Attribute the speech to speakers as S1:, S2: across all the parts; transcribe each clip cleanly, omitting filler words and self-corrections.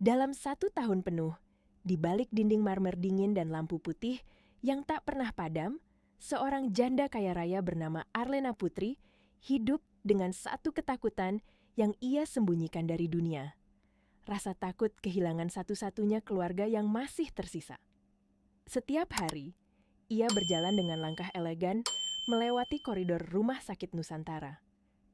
S1: Dalam 1 tahun penuh, di balik dinding marmer dingin dan lampu putih yang tak pernah padam, seorang janda kaya raya bernama Arlena Putri hidup dengan satu ketakutan yang ia sembunyikan dari dunia. Rasa takut kehilangan satu-satunya keluarga yang masih tersisa. Setiap hari, ia berjalan dengan langkah elegan melewati koridor Rumah Sakit Nusantara.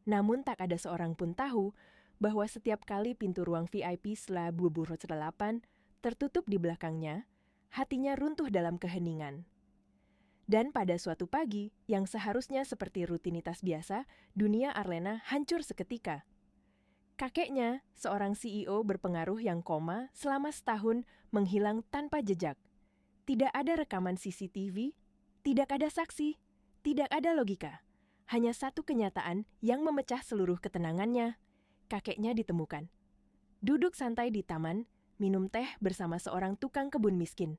S1: Namun tak ada seorang pun tahu bahwa setiap kali pintu ruang VIP setelah bubur 8 tertutup di belakangnya, hatinya runtuh dalam keheningan. Dan pada suatu pagi, yang seharusnya seperti rutinitas biasa, dunia Arlena hancur seketika. Kakeknya, seorang CEO berpengaruh yang koma selama setahun, menghilang tanpa jejak. Tidak ada rekaman CCTV, tidak ada saksi, tidak ada logika. Hanya satu kenyataan yang memecah seluruh ketenangannya. Kakeknya ditemukan. Duduk santai di taman, minum teh bersama seorang tukang kebun miskin.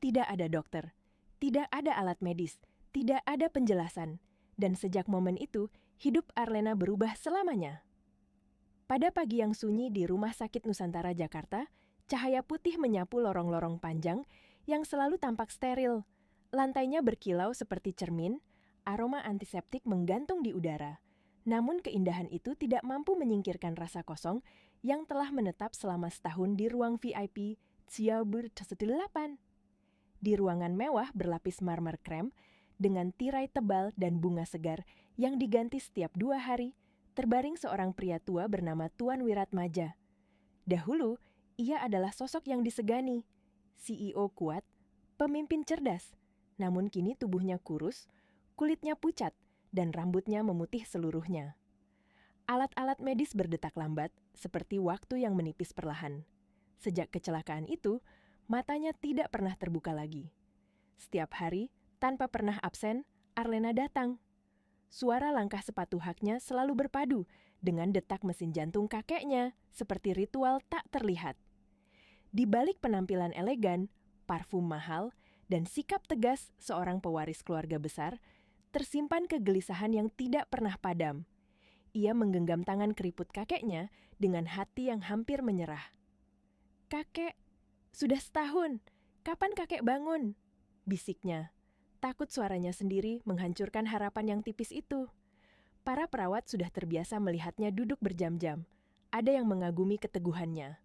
S1: Tidak ada dokter, tidak ada alat medis, tidak ada penjelasan. Dan sejak momen itu, hidup Arlena berubah selamanya. Pada pagi yang sunyi di Rumah Sakit Nusantara Jakarta, cahaya putih menyapu lorong-lorong panjang yang selalu tampak steril. Lantainya berkilau seperti cermin, aroma antiseptik menggantung di udara. Namun keindahan itu tidak mampu menyingkirkan rasa kosong yang telah menetap selama setahun di ruang VIP Ciabur 8. Di ruangan mewah berlapis marmer krem, dengan tirai tebal dan bunga segar yang diganti setiap 2 hari, terbaring seorang pria tua bernama Tuan Wiratmaja. Dahulu, ia adalah sosok yang disegani, CEO kuat, pemimpin cerdas. Namun kini tubuhnya kurus, kulitnya pucat, dan rambutnya memutih seluruhnya. Alat-alat medis berdetak lambat, seperti waktu yang menipis perlahan. Sejak kecelakaan itu, matanya tidak pernah terbuka lagi. Setiap hari, tanpa pernah absen, Arlena datang. Suara langkah sepatu haknya selalu berpadu dengan detak mesin jantung kakeknya, seperti ritual tak terlihat. Di balik penampilan elegan, parfum mahal, dan sikap tegas seorang pewaris keluarga besar, tersimpan kegelisahan yang tidak pernah padam. Ia menggenggam tangan keriput kakeknya dengan hati yang hampir menyerah. "Kakek, sudah setahun. Kapan kakek bangun?" bisiknya. Takut suaranya sendiri menghancurkan harapan yang tipis itu. Para perawat sudah terbiasa melihatnya duduk berjam-jam. Ada yang mengagumi keteguhannya.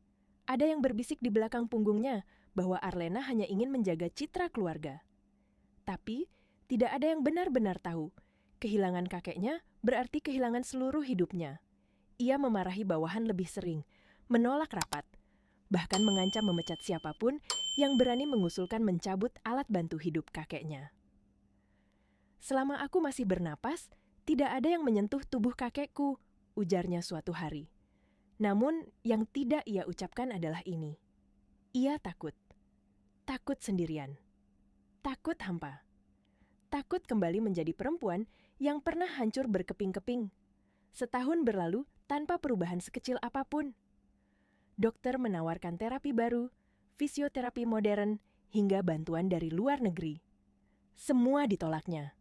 S1: Ada yang berbisik di belakang punggungnya bahwa Arlena hanya ingin menjaga citra keluarga. Tapi, tidak ada yang benar-benar tahu. Kehilangan kakeknya berarti kehilangan seluruh hidupnya. Ia memarahi bawahan lebih sering, menolak rapat, bahkan mengancam memecat siapapun yang berani mengusulkan mencabut alat bantu hidup kakeknya. "Selama aku masih bernapas, tidak ada yang menyentuh tubuh kakekku," ujarnya suatu hari. Namun, yang tidak ia ucapkan adalah ini. Ia takut. Takut sendirian. Takut hampa. Takut kembali menjadi perempuan yang pernah hancur berkeping-keping. Setahun berlalu tanpa perubahan sekecil apapun. Dokter menawarkan terapi baru, fisioterapi modern, hingga bantuan dari luar negeri. Semua ditolaknya.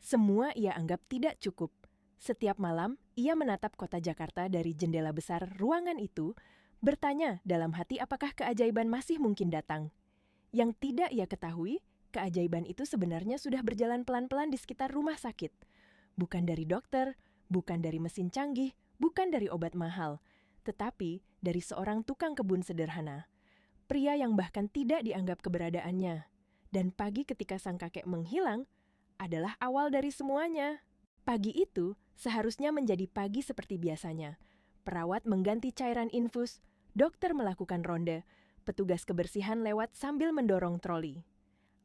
S1: Semua ia anggap tidak cukup. Setiap malam, ia menatap kota Jakarta dari jendela besar ruangan itu, bertanya dalam hati apakah keajaiban masih mungkin datang. Yang tidak ia ketahui, keajaiban itu sebenarnya sudah berjalan pelan-pelan di sekitar rumah sakit. Bukan dari dokter, bukan dari mesin canggih, bukan dari obat mahal, tetapi dari seorang tukang kebun sederhana. Pria yang bahkan tidak dianggap keberadaannya. Dan pagi ketika sang kakek menghilang, adalah awal dari semuanya. Pagi itu seharusnya menjadi pagi seperti biasanya. Perawat mengganti cairan infus, dokter melakukan ronde, petugas kebersihan lewat sambil mendorong troli.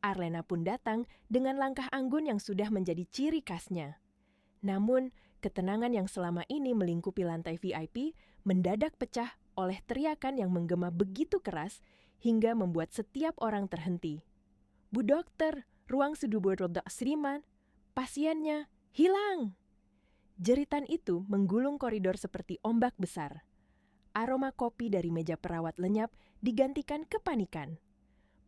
S1: Arlena pun datang dengan langkah anggun yang sudah menjadi ciri khasnya. Namun, ketenangan yang selama ini melingkupi lantai VIP mendadak pecah oleh teriakan yang menggema begitu keras hingga membuat setiap orang terhenti. "Bu dokter, ruang Sudubur Roda Sriman, pasiennya hilang!" Jeritan itu menggulung koridor seperti ombak besar. Aroma kopi dari meja perawat lenyap digantikan kepanikan.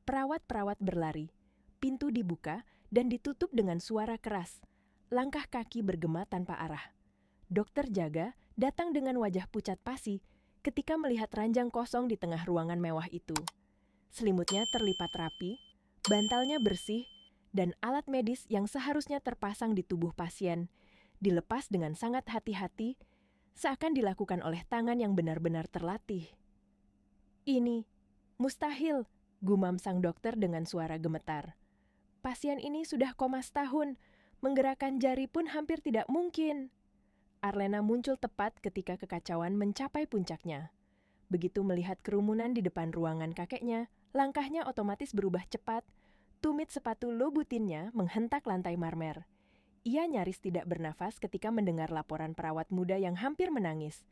S1: Perawat-perawat berlari, pintu dibuka dan ditutup dengan suara keras. Langkah kaki bergema tanpa arah. Dokter jaga datang dengan wajah pucat pasi, ketika melihat ranjang kosong di tengah ruangan mewah itu. Selimutnya terlipat rapi, bantalnya bersih, dan alat medis yang seharusnya terpasang di tubuh pasien dilepas dengan sangat hati-hati, seakan dilakukan oleh tangan yang benar-benar terlatih. "Ini mustahil," gumam sang dokter dengan suara gemetar. "Pasien ini sudah koma setahun, menggerakkan jari pun hampir tidak mungkin." Arlena muncul tepat ketika kekacauan mencapai puncaknya. Begitu melihat kerumunan di depan ruangan kakeknya, langkahnya otomatis berubah cepat. Tumit sepatu lobutinnya menghentak lantai marmer. Ia nyaris tidak bernafas ketika mendengar laporan perawat muda yang hampir menangis.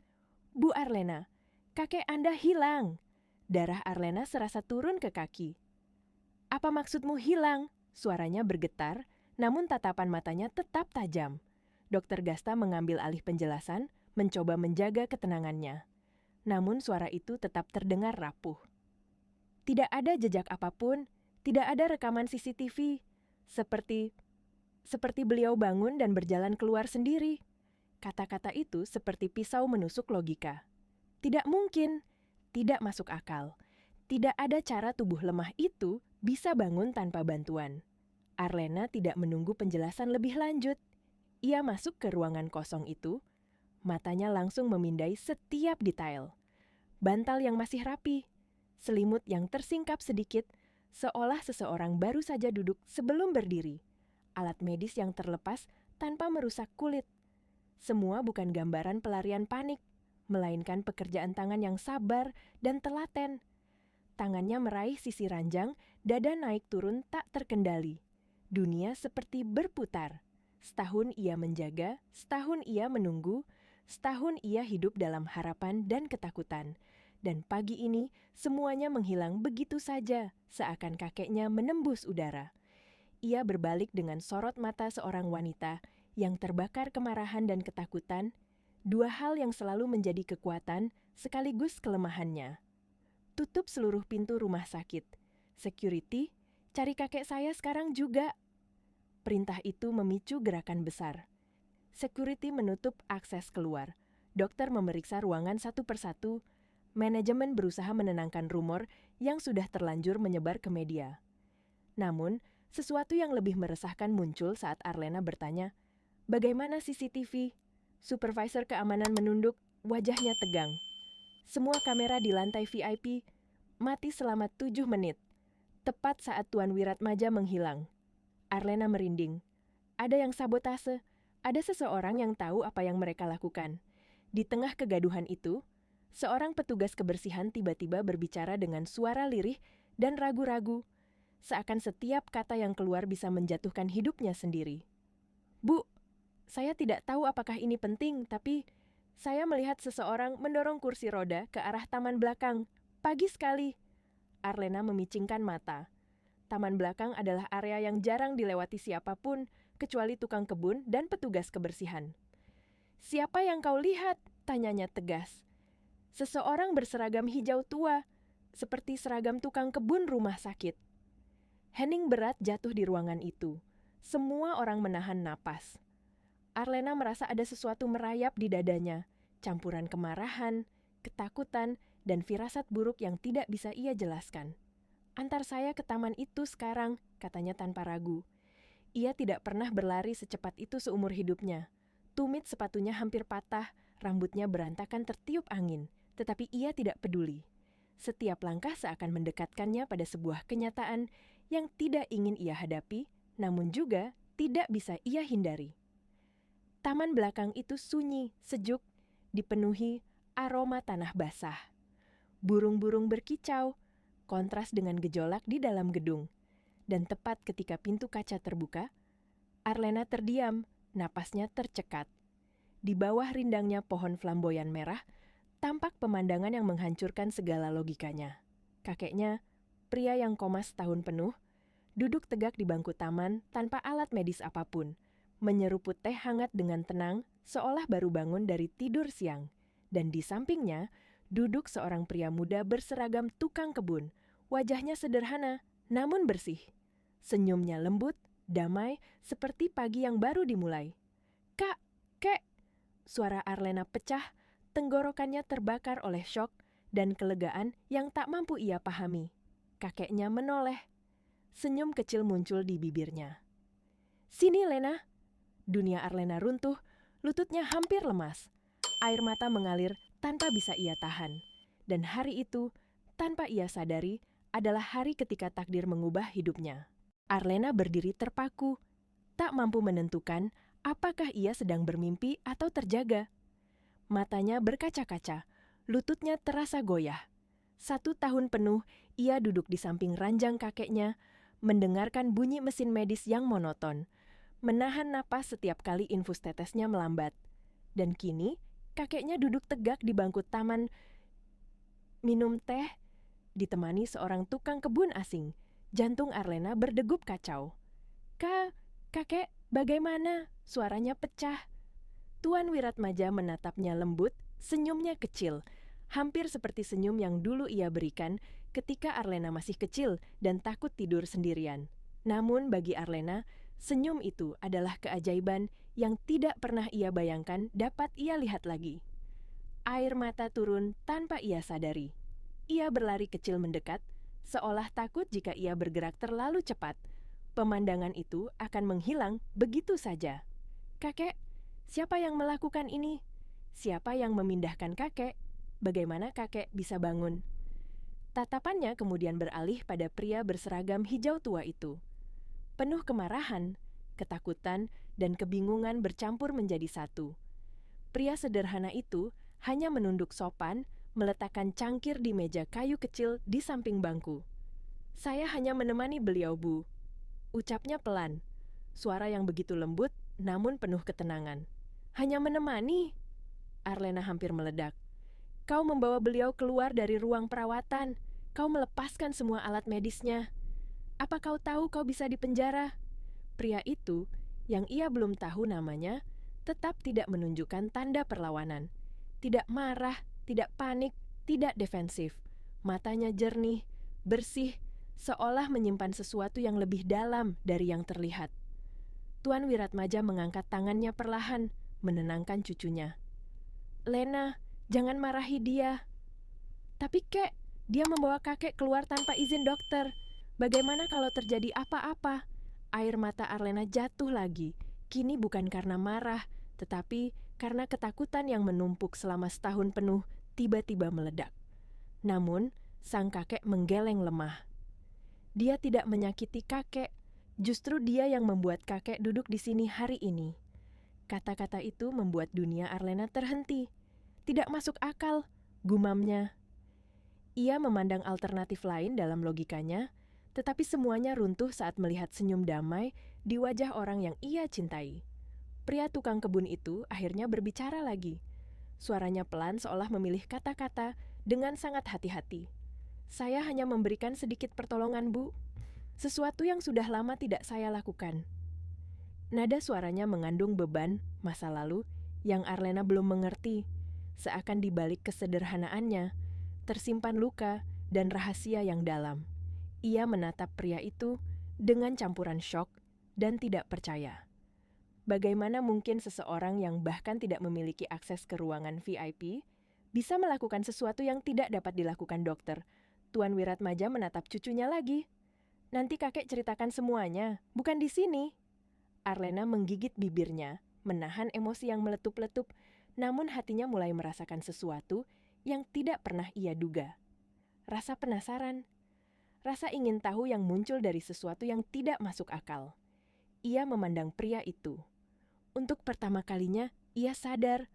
S1: "Bu Arlena, kakek Anda hilang." Darah Arlena serasa turun ke kaki. "Apa maksudmu hilang?" Suaranya bergetar, namun tatapan matanya tetap tajam. Dokter Gasta mengambil alih penjelasan, mencoba menjaga ketenangannya. Namun suara itu tetap terdengar rapuh. "Tidak ada jejak apapun, tidak ada rekaman CCTV. Seperti beliau bangun dan berjalan keluar sendiri." Kata-kata itu seperti pisau menusuk logika. Tidak mungkin, tidak masuk akal. Tidak ada cara tubuh lemah itu bisa bangun tanpa bantuan. Arlena tidak menunggu penjelasan lebih lanjut. Ia masuk ke ruangan kosong itu, matanya langsung memindai setiap detail. Bantal yang masih rapi, selimut yang tersingkap sedikit, seolah seseorang baru saja duduk sebelum berdiri. Alat medis yang terlepas tanpa merusak kulit. Semua bukan gambaran pelarian panik, melainkan pekerjaan tangan yang sabar dan telaten. Tangannya meraih sisi ranjang, dada naik turun tak terkendali. Dunia seperti berputar. Setahun ia menjaga, setahun ia menunggu, setahun ia hidup dalam harapan dan ketakutan. Dan pagi ini semuanya menghilang begitu saja, seakan kakeknya menembus udara. Ia berbalik dengan sorot mata seorang wanita yang terbakar kemarahan dan ketakutan, dua hal yang selalu menjadi kekuatan sekaligus kelemahannya. "Tutup seluruh pintu rumah sakit. Security, cari kakek saya sekarang juga." Perintah itu memicu gerakan besar. Security menutup akses keluar. Dokter memeriksa ruangan satu persatu. Manajemen berusaha menenangkan rumor yang sudah terlanjur menyebar ke media. Namun, sesuatu yang lebih meresahkan muncul saat Arlena bertanya, "Bagaimana CCTV?" Supervisor keamanan menunduk, wajahnya tegang. "Semua kamera di lantai VIP mati selama 7 menit. Tepat saat Tuan Wiratmaja menghilang." Arlena merinding. Ada yang sabotase, ada seseorang yang tahu apa yang mereka lakukan. Di tengah kegaduhan itu, seorang petugas kebersihan tiba-tiba berbicara dengan suara lirih dan ragu-ragu, seakan setiap kata yang keluar bisa menjatuhkan hidupnya sendiri. "Bu, saya tidak tahu apakah ini penting, tapi saya melihat seseorang mendorong kursi roda ke arah taman belakang. Pagi sekali." Arlena memicingkan mata. Taman belakang adalah area yang jarang dilewati siapapun, kecuali tukang kebun dan petugas kebersihan. "Siapa yang kau lihat?" tanyanya tegas. "Seseorang berseragam hijau tua, seperti seragam tukang kebun rumah sakit." Hening berat jatuh di ruangan itu. Semua orang menahan napas. Arlena merasa ada sesuatu merayap di dadanya, campuran kemarahan, ketakutan, dan firasat buruk yang tidak bisa ia jelaskan. "Antar saya ke taman itu sekarang," katanya tanpa ragu. Ia tidak pernah berlari secepat itu seumur hidupnya. Tumit sepatunya hampir patah, rambutnya berantakan tertiup angin, tetapi ia tidak peduli. Setiap langkah seakan mendekatkannya pada sebuah kenyataan yang tidak ingin ia hadapi, namun juga tidak bisa ia hindari. Taman belakang itu sunyi, sejuk, dipenuhi aroma tanah basah. Burung-burung berkicau, kontras dengan gejolak di dalam gedung. Dan tepat ketika pintu kaca terbuka, Arlena terdiam, napasnya tercekat. Di bawah rindangnya pohon flamboyan merah, tampak pemandangan yang menghancurkan segala logikanya. Kakeknya, pria yang koma setahun penuh, duduk tegak di bangku taman tanpa alat medis apapun, menyeruput teh hangat dengan tenang, seolah baru bangun dari tidur siang. Dan di sampingnya, duduk seorang pria muda berseragam tukang kebun. Wajahnya sederhana, namun bersih. Senyumnya lembut, damai, seperti pagi yang baru dimulai. "Kak, Kek!" Suara Arlena pecah, Tenggorokannya terbakar oleh syok dan kelegaan yang tak mampu ia pahami. Kakeknya menoleh. Senyum kecil muncul di bibirnya. "Sini, Lena." Dunia Arlena runtuh, lututnya hampir lemas. Air mata mengalir tanpa bisa ia tahan. Dan hari itu, tanpa ia sadari, adalah hari ketika takdir mengubah hidupnya. Arlena berdiri terpaku, tak mampu menentukan apakah ia sedang bermimpi atau terjaga. Matanya berkaca-kaca, lututnya terasa goyah. 1 tahun penuh ia duduk di samping ranjang kakeknya, mendengarkan bunyi mesin medis yang monoton, menahan napas setiap kali infus tetesnya melambat. Dan kini, kakeknya duduk tegak di bangku taman, minum teh, ditemani seorang tukang kebun asing. Jantung Arlena berdegup kacau. Kakek, bagaimana?" Suaranya pecah. Tuan Wiratmaja menatapnya lembut, senyumnya kecil, hampir seperti senyum yang dulu ia berikan ketika Arlena masih kecil dan takut tidur sendirian. Namun bagi Arlena, senyum itu adalah keajaiban yang tidak pernah ia bayangkan dapat ia lihat lagi. Air mata turun tanpa ia sadari. Ia berlari kecil mendekat, seolah takut jika ia bergerak terlalu cepat. Pemandangan itu akan menghilang begitu saja. "Kakek, siapa yang melakukan ini? Siapa yang memindahkan kakek? Bagaimana kakek bisa bangun?" Tatapannya kemudian beralih pada pria berseragam hijau tua itu. Penuh kemarahan, ketakutan, dan kebingungan bercampur menjadi satu. Pria sederhana itu hanya menunduk sopan, meletakkan cangkir di meja kayu kecil di samping bangku. "Saya hanya menemani beliau, Bu," ucapnya pelan. Suara yang begitu lembut, namun penuh ketenangan. "Hanya menemani?" Arlena hampir meledak. "Kau membawa beliau keluar dari ruang perawatan. Kau melepaskan semua alat medisnya. Apa kau tahu kau bisa dipenjara?" Pria itu, yang ia belum tahu namanya, tetap tidak menunjukkan tanda perlawanan. Tidak marah, tidak panik, tidak defensif. Matanya jernih, bersih, seolah menyimpan sesuatu yang lebih dalam dari yang terlihat. Tuan Wiratmaja mengangkat tangannya perlahan, menenangkan cucunya. "Lena, jangan marahi dia." "Tapi kek, dia membawa kakek keluar tanpa izin dokter. Bagaimana kalau terjadi apa-apa?" Air mata Arlena jatuh lagi, kini bukan karena marah, tetapi karena ketakutan yang menumpuk selama setahun penuh tiba-tiba meledak. Namun, sang kakek menggeleng lemah. Dia tidak menyakiti kakek, justru dia yang membuat kakek duduk di sini hari ini. Kata-kata itu membuat dunia Arlena terhenti. "Tidak masuk akal," gumamnya. Ia memandang alternatif lain dalam logikanya, tetapi semuanya runtuh saat melihat senyum damai di wajah orang yang ia cintai. Pria tukang kebun itu akhirnya berbicara lagi. Suaranya pelan seolah memilih kata-kata dengan sangat hati-hati. "Saya hanya memberikan sedikit pertolongan, Bu. Sesuatu yang sudah lama tidak saya lakukan." Nada suaranya mengandung beban masa lalu yang Arlena belum mengerti. Seakan di balik kesederhanaannya, tersimpan luka dan rahasia yang dalam. Ia menatap pria itu dengan campuran syok dan tidak percaya. Bagaimana mungkin seseorang yang bahkan tidak memiliki akses ke ruangan VIP bisa melakukan sesuatu yang tidak dapat dilakukan dokter? Tuan Wiratmaja menatap cucunya lagi. "Nanti kakek ceritakan semuanya, bukan di sini." Arlena menggigit bibirnya, menahan emosi yang meletup-letup, namun hatinya mulai merasakan sesuatu yang tidak pernah ia duga. Rasa penasaran, rasa ingin tahu yang muncul dari sesuatu yang tidak masuk akal. Ia memandang pria itu. Untuk pertama kalinya, ia sadar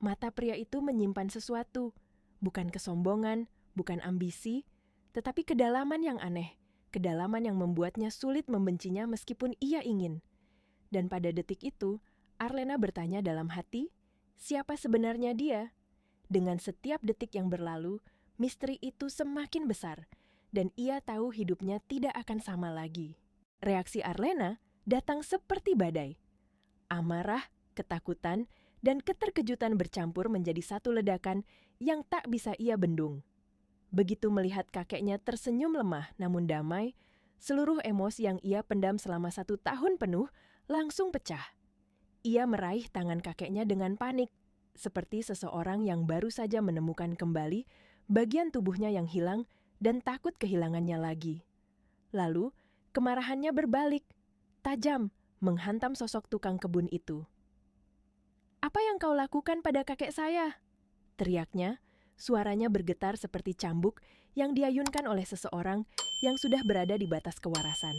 S1: mata pria itu menyimpan sesuatu, bukan kesombongan, bukan ambisi, tetapi kedalaman yang aneh, kedalaman yang membuatnya sulit membencinya meskipun ia ingin. Dan pada detik itu, Arlena bertanya dalam hati, siapa sebenarnya dia? Dengan setiap detik yang berlalu, misteri itu semakin besar, dan ia tahu hidupnya tidak akan sama lagi. Reaksi Arlena datang seperti badai. Amarah, ketakutan, dan keterkejutan bercampur menjadi satu ledakan yang tak bisa ia bendung. Begitu melihat kakeknya tersenyum lemah namun damai, seluruh emosi yang ia pendam selama 1 tahun penuh langsung pecah. Ia meraih tangan kakeknya dengan panik. seperti seseorang yang baru saja menemukan kembali bagian tubuhnya yang hilang dan takut kehilangannya lagi. Lalu, kemarahannya berbalik, tajam, menghantam sosok tukang kebun itu. "Apa yang kau lakukan pada kakek saya?" teriaknya, suaranya bergetar seperti cambuk yang diayunkan oleh seseorang yang sudah berada di batas kewarasan.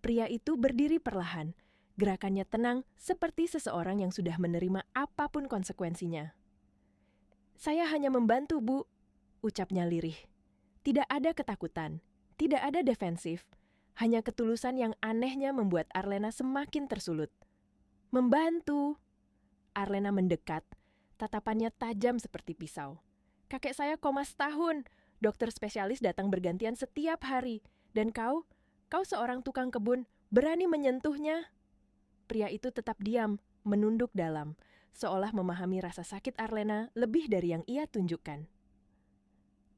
S1: Pria itu berdiri perlahan, gerakannya tenang seperti seseorang yang sudah menerima apapun konsekuensinya. "Saya hanya membantu, Bu," ucapnya lirih. Tidak ada ketakutan, tidak ada defensif, hanya ketulusan yang anehnya membuat Arlena semakin tersulut. "Membantu?" Arlena mendekat, tatapannya tajam seperti pisau. "Kakek saya koma setahun, dokter spesialis datang bergantian setiap hari, dan kau seorang tukang kebun, berani menyentuhnya?" Pria itu tetap diam, menunduk dalam, seolah memahami rasa sakit Arlena lebih dari yang ia tunjukkan.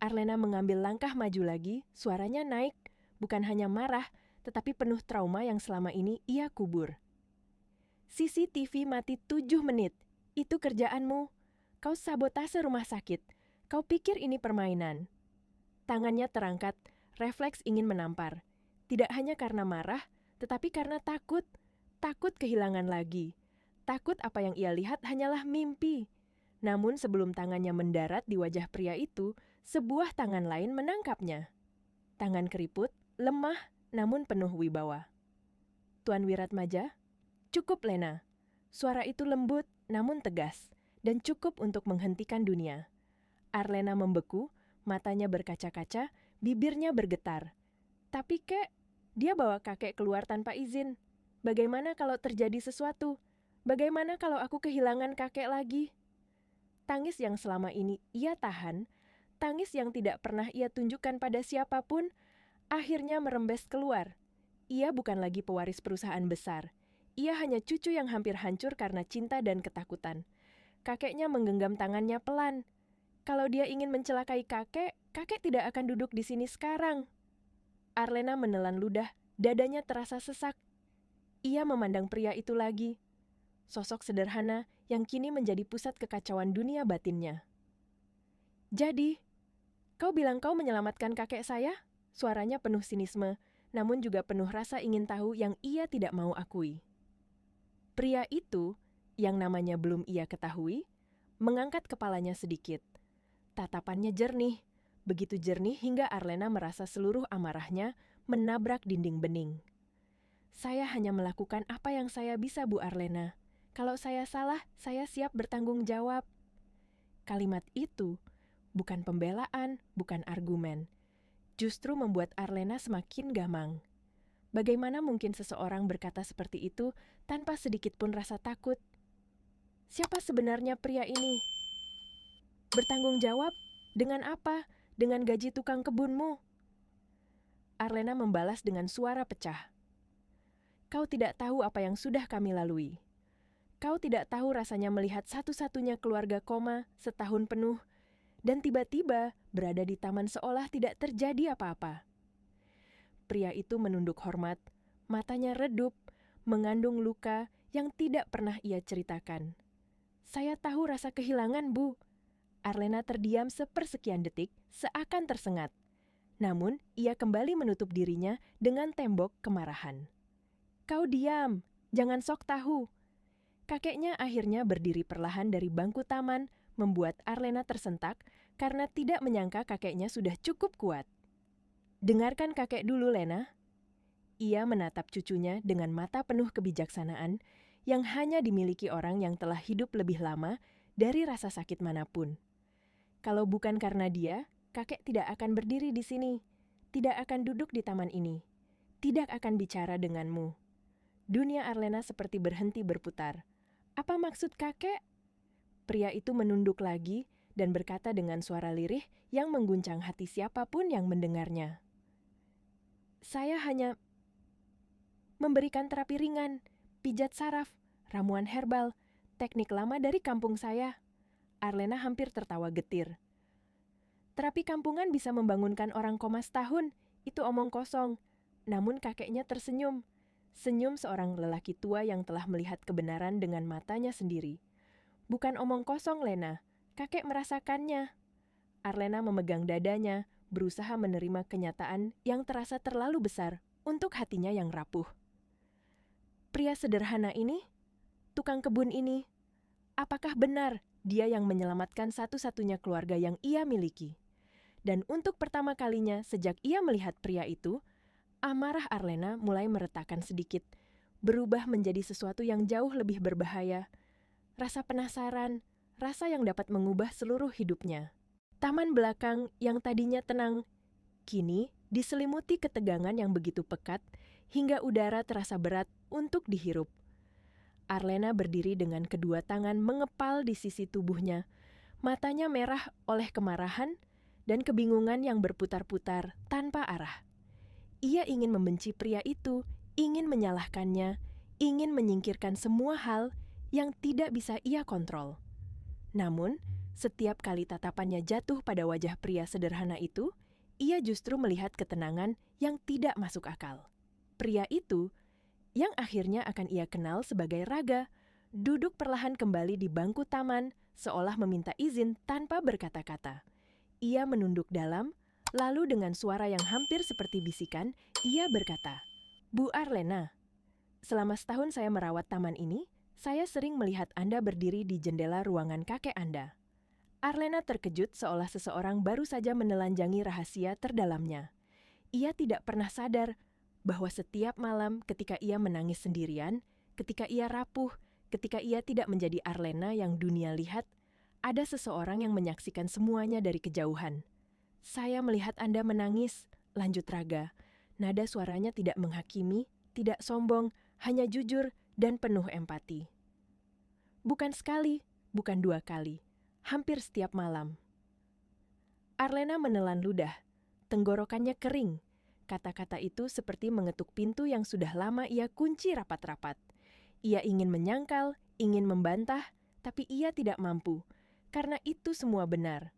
S1: Arlena mengambil langkah maju lagi, suaranya naik, bukan hanya marah, tetapi penuh trauma yang selama ini ia kubur. "CCTV mati 7 menit. Itu kerjaanmu. Kau sabotase rumah sakit. Kau pikir ini permainan." Tangannya terangkat, refleks ingin menampar. Tidak hanya karena marah, tetapi karena takut. Takut kehilangan lagi. Takut apa yang ia lihat hanyalah mimpi. Namun sebelum tangannya mendarat di wajah pria itu, sebuah tangan lain menangkapnya. Tangan keriput, lemah, namun penuh wibawa. "Tuan Wiratmaja?" "Cukup, Lena." Suara itu lembut, namun tegas, dan cukup untuk menghentikan dunia. Arlena membeku, matanya berkaca-kaca, bibirnya bergetar. "Tapi kek, dia bawa kakek keluar tanpa izin. Bagaimana kalau terjadi sesuatu? Bagaimana kalau aku kehilangan kakek lagi?" Tangis yang selama ini ia tahan, tangis yang tidak pernah ia tunjukkan pada siapapun, akhirnya merembes keluar. Ia bukan lagi pewaris perusahaan besar. Ia hanya cucu yang hampir hancur karena cinta dan ketakutan. Kakeknya menggenggam tangannya pelan. Kalau dia ingin mencelakai kakek, kakek tidak akan duduk di sini sekarang. Arlena menelan ludah, dadanya terasa sesak. Ia memandang pria itu lagi. Sosok sederhana yang kini menjadi pusat kekacauan dunia batinnya. "Jadi, kau bilang kau menyelamatkan kakek saya?" Suaranya penuh sinisme, namun juga penuh rasa ingin tahu yang ia tidak mau akui. Pria itu, yang namanya belum ia ketahui, mengangkat kepalanya sedikit. Tatapannya jernih, begitu jernih hingga Arlena merasa seluruh amarahnya menabrak dinding bening. "Saya hanya melakukan apa yang saya bisa, Bu Arlena. Kalau saya salah, saya siap bertanggung jawab." Kalimat itu bukan pembelaan, bukan argumen. Justru membuat Arlena semakin gamang. Bagaimana mungkin seseorang berkata seperti itu tanpa sedikit pun rasa takut? Siapa sebenarnya pria ini? Bertanggung jawab? Dengan apa? Dengan gaji tukang kebunmu? Arlena membalas dengan suara pecah. "Kau tidak tahu apa yang sudah kami lalui. Kau tidak tahu rasanya melihat satu-satunya keluarga koma setahun penuh, dan tiba-tiba berada di taman seolah tidak terjadi apa-apa." Pria itu menunduk hormat, matanya redup, mengandung luka yang tidak pernah ia ceritakan. "Saya tahu rasa kehilangan, Bu." Arlena terdiam sepersekian detik, seakan tersengat. Namun, ia kembali menutup dirinya dengan tembok kemarahan. "Kau diam, jangan sok tahu." Kakeknya akhirnya berdiri perlahan dari bangku taman, membuat Arlena tersentak karena tidak menyangka kakeknya sudah cukup kuat. "Dengarkan kakek dulu, Lena." Ia menatap cucunya dengan mata penuh kebijaksanaan yang hanya dimiliki orang yang telah hidup lebih lama dari rasa sakit manapun. "Kalau bukan karena dia, kakek tidak akan berdiri di sini, tidak akan duduk di taman ini, tidak akan bicara denganmu." Dunia Arlena seperti berhenti berputar. "Apa maksud kakek?" Pria itu menunduk lagi dan berkata dengan suara lirih yang mengguncang hati siapapun yang mendengarnya. "Saya hanya memberikan terapi ringan, pijat saraf, ramuan herbal, teknik lama dari kampung saya." Arlena hampir tertawa getir. "Terapi kampungan bisa membangunkan orang koma setahun, itu omong kosong." Namun kakeknya tersenyum. Senyum seorang lelaki tua yang telah melihat kebenaran dengan matanya sendiri. Bukan omong kosong, Lena. Kakek merasakannya. Arlena memegang dadanya, berusaha menerima kenyataan yang terasa terlalu besar untuk hatinya yang rapuh. Pria sederhana ini, tukang kebun ini, apakah benar dia yang menyelamatkan satu-satunya keluarga yang ia miliki? Dan untuk pertama kalinya sejak ia melihat pria itu, amarah Arlena mulai meretakkan sedikit, berubah menjadi sesuatu yang jauh lebih berbahaya. Rasa penasaran, rasa yang dapat mengubah seluruh hidupnya. Taman belakang yang tadinya tenang, kini diselimuti ketegangan yang begitu pekat hingga udara terasa berat untuk dihirup. Arlena berdiri dengan kedua tangan mengepal di sisi tubuhnya, matanya merah oleh kemarahan dan kebingungan yang berputar-putar tanpa arah. Ia ingin membenci pria itu, ingin menyalahkannya, ingin menyingkirkan semua hal yang tidak bisa ia kontrol. Namun, setiap kali tatapannya jatuh pada wajah pria sederhana itu, ia justru melihat ketenangan yang tidak masuk akal. Pria itu, yang akhirnya akan ia kenal sebagai Raga, duduk perlahan kembali di bangku taman, seolah meminta izin tanpa berkata-kata. Ia menunduk dalam, lalu dengan suara yang hampir seperti bisikan, ia berkata, "Bu Arlena, selama setahun saya merawat taman ini, saya sering melihat Anda berdiri di jendela ruangan kakek Anda." Arlena terkejut seolah seseorang baru saja menelanjangi rahasia terdalamnya. Ia tidak pernah sadar bahwa setiap malam ketika ia menangis sendirian, ketika ia rapuh, ketika ia tidak menjadi Arlena yang dunia lihat, ada seseorang yang menyaksikan semuanya dari kejauhan. "Saya melihat Anda menangis," lanjut Raga. Nada suaranya tidak menghakimi, tidak sombong, hanya jujur dan penuh empati. Bukan sekali, bukan dua kali, hampir setiap malam. Arlena menelan ludah, tenggorokannya kering. Kata-kata itu seperti mengetuk pintu yang sudah lama ia kunci rapat-rapat. Ia ingin menyangkal, ingin membantah, tapi ia tidak mampu, karena itu semua benar.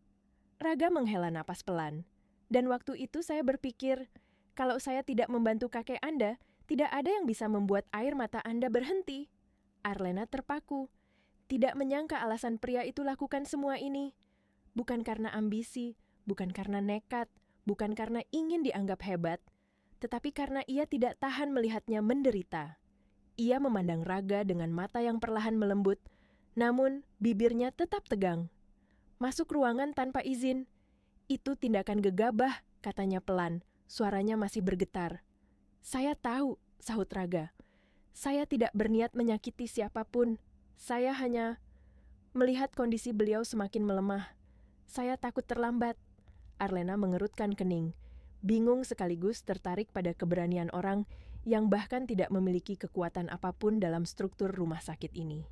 S1: Raga menghela napas pelan, dan waktu itu saya berpikir, kalau saya tidak membantu kakek Anda, tidak ada yang bisa membuat air mata Anda berhenti. Arlena terpaku, tidak menyangka alasan pria itu lakukan semua ini. Bukan karena ambisi, bukan karena nekat, bukan karena ingin dianggap hebat, tetapi karena ia tidak tahan melihatnya menderita. Ia memandang Raga dengan mata yang perlahan melembut, namun bibirnya tetap tegang. "Masuk ruangan tanpa izin. Itu tindakan gegabah," katanya pelan, suaranya masih bergetar. "Saya tahu," sahut Raga. "Saya tidak berniat menyakiti siapapun. Saya hanya melihat kondisi beliau semakin melemah. Saya takut terlambat." Arlena mengerutkan kening, bingung sekaligus tertarik pada keberanian orang yang bahkan tidak memiliki kekuatan apapun dalam struktur rumah sakit ini.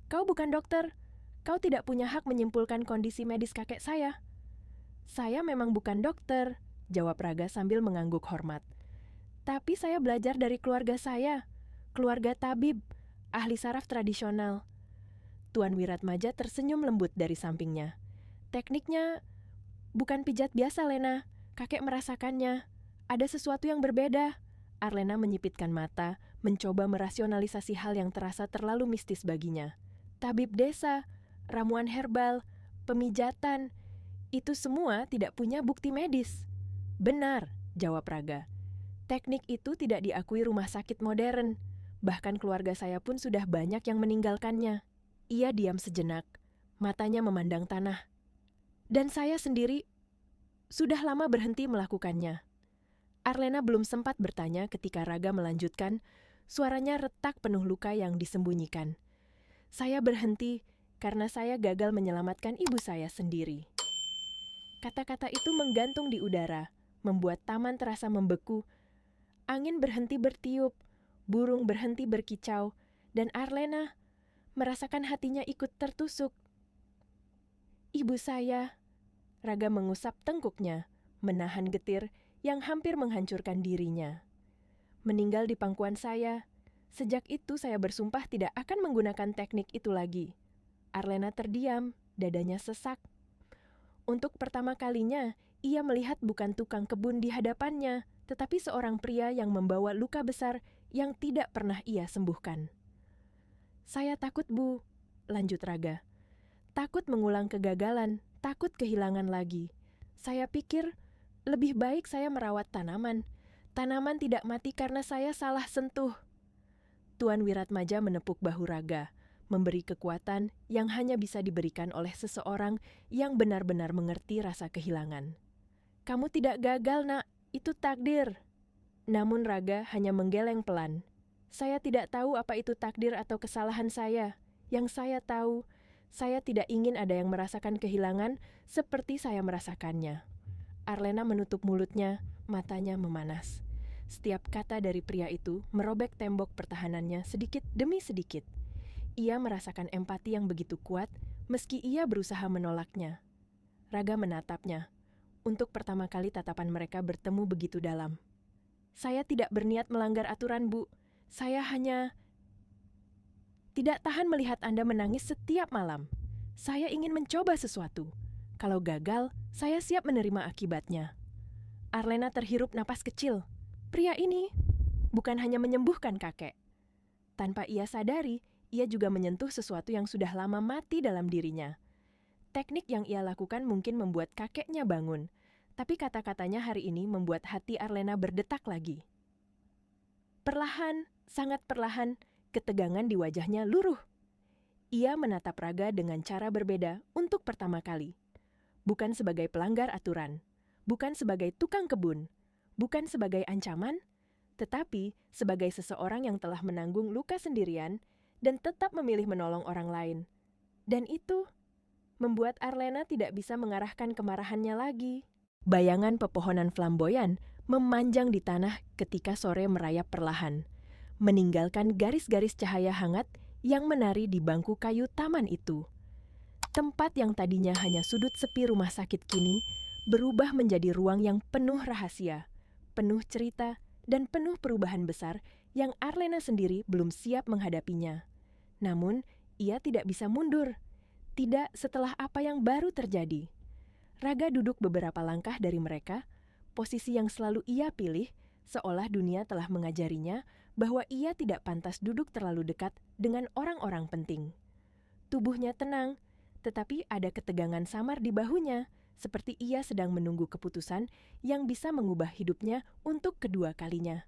S1: "Kau bukan dokter. Kau tidak punya hak menyimpulkan kondisi medis kakek saya." "Saya memang bukan dokter," jawab Raga sambil mengangguk hormat. "Tapi saya belajar dari keluarga saya, keluarga tabib, ahli saraf tradisional." Tuan Wiratmaja tersenyum lembut dari sampingnya. "Tekniknya bukan pijat biasa, Lena. Kakek merasakannya. Ada sesuatu yang berbeda." Arlena menyipitkan mata, mencoba merasionalisasi hal yang terasa terlalu mistis baginya. Tabib desa, ramuan herbal, pemijatan, itu semua tidak punya bukti medis. "Benar," jawab Raga. "Teknik itu tidak diakui rumah sakit modern. Bahkan keluarga saya pun sudah banyak yang meninggalkannya." Ia diam sejenak, matanya memandang tanah. "Dan saya sendiri sudah lama berhenti melakukannya." Arlena belum sempat bertanya ketika Raga melanjutkan, suaranya retak penuh luka yang disembunyikan. "Saya berhenti karena saya gagal menyelamatkan ibu saya sendiri." Kata-kata itu menggantung di udara, membuat taman terasa membeku. Angin berhenti bertiup, burung berhenti berkicau, dan Arlena merasakan hatinya ikut tertusuk. "Ibu saya," Raga mengusap tengkuknya, menahan getir yang hampir menghancurkan dirinya. "Meninggal di pangkuan saya. Sejak itu saya bersumpah tidak akan menggunakan teknik itu lagi." Arlena terdiam, dadanya sesak. Untuk pertama kalinya, ia melihat bukan tukang kebun di hadapannya, tetapi seorang pria yang membawa luka besar yang tidak pernah ia sembuhkan. "Saya takut, Bu." lanjut Raga. Takut mengulang kegagalan, takut kehilangan lagi. Saya pikir lebih baik saya merawat tanaman. Tanaman tidak mati karena saya salah sentuh. Tuan Wiratmaja menepuk bahu Raga, memberi kekuatan yang hanya bisa diberikan oleh seseorang yang benar-benar mengerti rasa kehilangan. Kamu tidak gagal, Nak. Itu takdir. Namun Raga hanya menggeleng pelan. Saya tidak tahu apa itu takdir atau kesalahan saya. Yang saya tahu, saya tidak ingin ada yang merasakan kehilangan seperti saya merasakannya. Arlena menutup mulutnya, matanya memanas. Setiap kata dari pria itu merobek tembok pertahanannya sedikit demi sedikit. Ia merasakan empati yang begitu kuat, meski ia berusaha menolaknya. Raga menatapnya. Untuk pertama kali tatapan mereka bertemu begitu dalam. Saya tidak berniat melanggar aturan, Bu. Saya hanya tidak tahan melihat Anda menangis setiap malam. Saya ingin mencoba sesuatu. Kalau gagal, saya siap menerima akibatnya. Arlena terhirup napas kecil. Pria ini bukan hanya menyembuhkan kakek. Tanpa ia sadari, ia juga menyentuh sesuatu yang sudah lama mati dalam dirinya. Teknik yang ia lakukan mungkin membuat kakeknya bangun, tapi kata-katanya hari ini membuat hati Arlena berdetak lagi. Perlahan, sangat perlahan, ketegangan di wajahnya luruh. Ia menatap Raga dengan cara berbeda untuk pertama kali. Bukan sebagai pelanggar aturan, bukan sebagai tukang kebun, bukan sebagai ancaman, tetapi sebagai seseorang yang telah menanggung luka sendirian dan tetap memilih menolong orang lain. Dan itu membuat Arlena tidak bisa mengarahkan kemarahannya lagi. Bayangan pepohonan flamboyan memanjang di tanah ketika sore merayap perlahan, meninggalkan garis-garis cahaya hangat yang menari di bangku kayu taman itu. Tempat yang tadinya hanya sudut sepi rumah sakit kini berubah menjadi ruang yang penuh rahasia, penuh cerita, dan penuh perubahan besar yang Arlena sendiri belum siap menghadapinya. Namun, ia tidak bisa mundur. Tidak setelah apa yang baru terjadi. Raga duduk beberapa langkah dari mereka, posisi yang selalu ia pilih, seolah dunia telah mengajarinya bahwa ia tidak pantas duduk terlalu dekat dengan orang-orang penting. Tubuhnya tenang, tetapi ada ketegangan samar di bahunya, seperti ia sedang menunggu keputusan yang bisa mengubah hidupnya untuk kedua kalinya.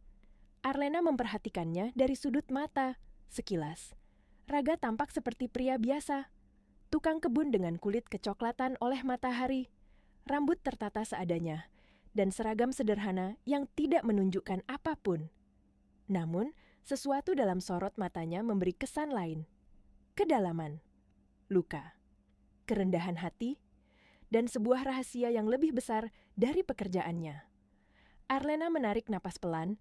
S1: Arlena memperhatikannya dari sudut mata, sekilas. Raga tampak seperti pria biasa, tukang kebun dengan kulit kecoklatan oleh matahari, rambut tertata seadanya, dan seragam sederhana yang tidak menunjukkan apapun. Namun, sesuatu dalam sorot matanya memberi kesan lain. Kedalaman, luka, kerendahan hati, dan sebuah rahasia yang lebih besar dari pekerjaannya. Arlena menarik napas pelan,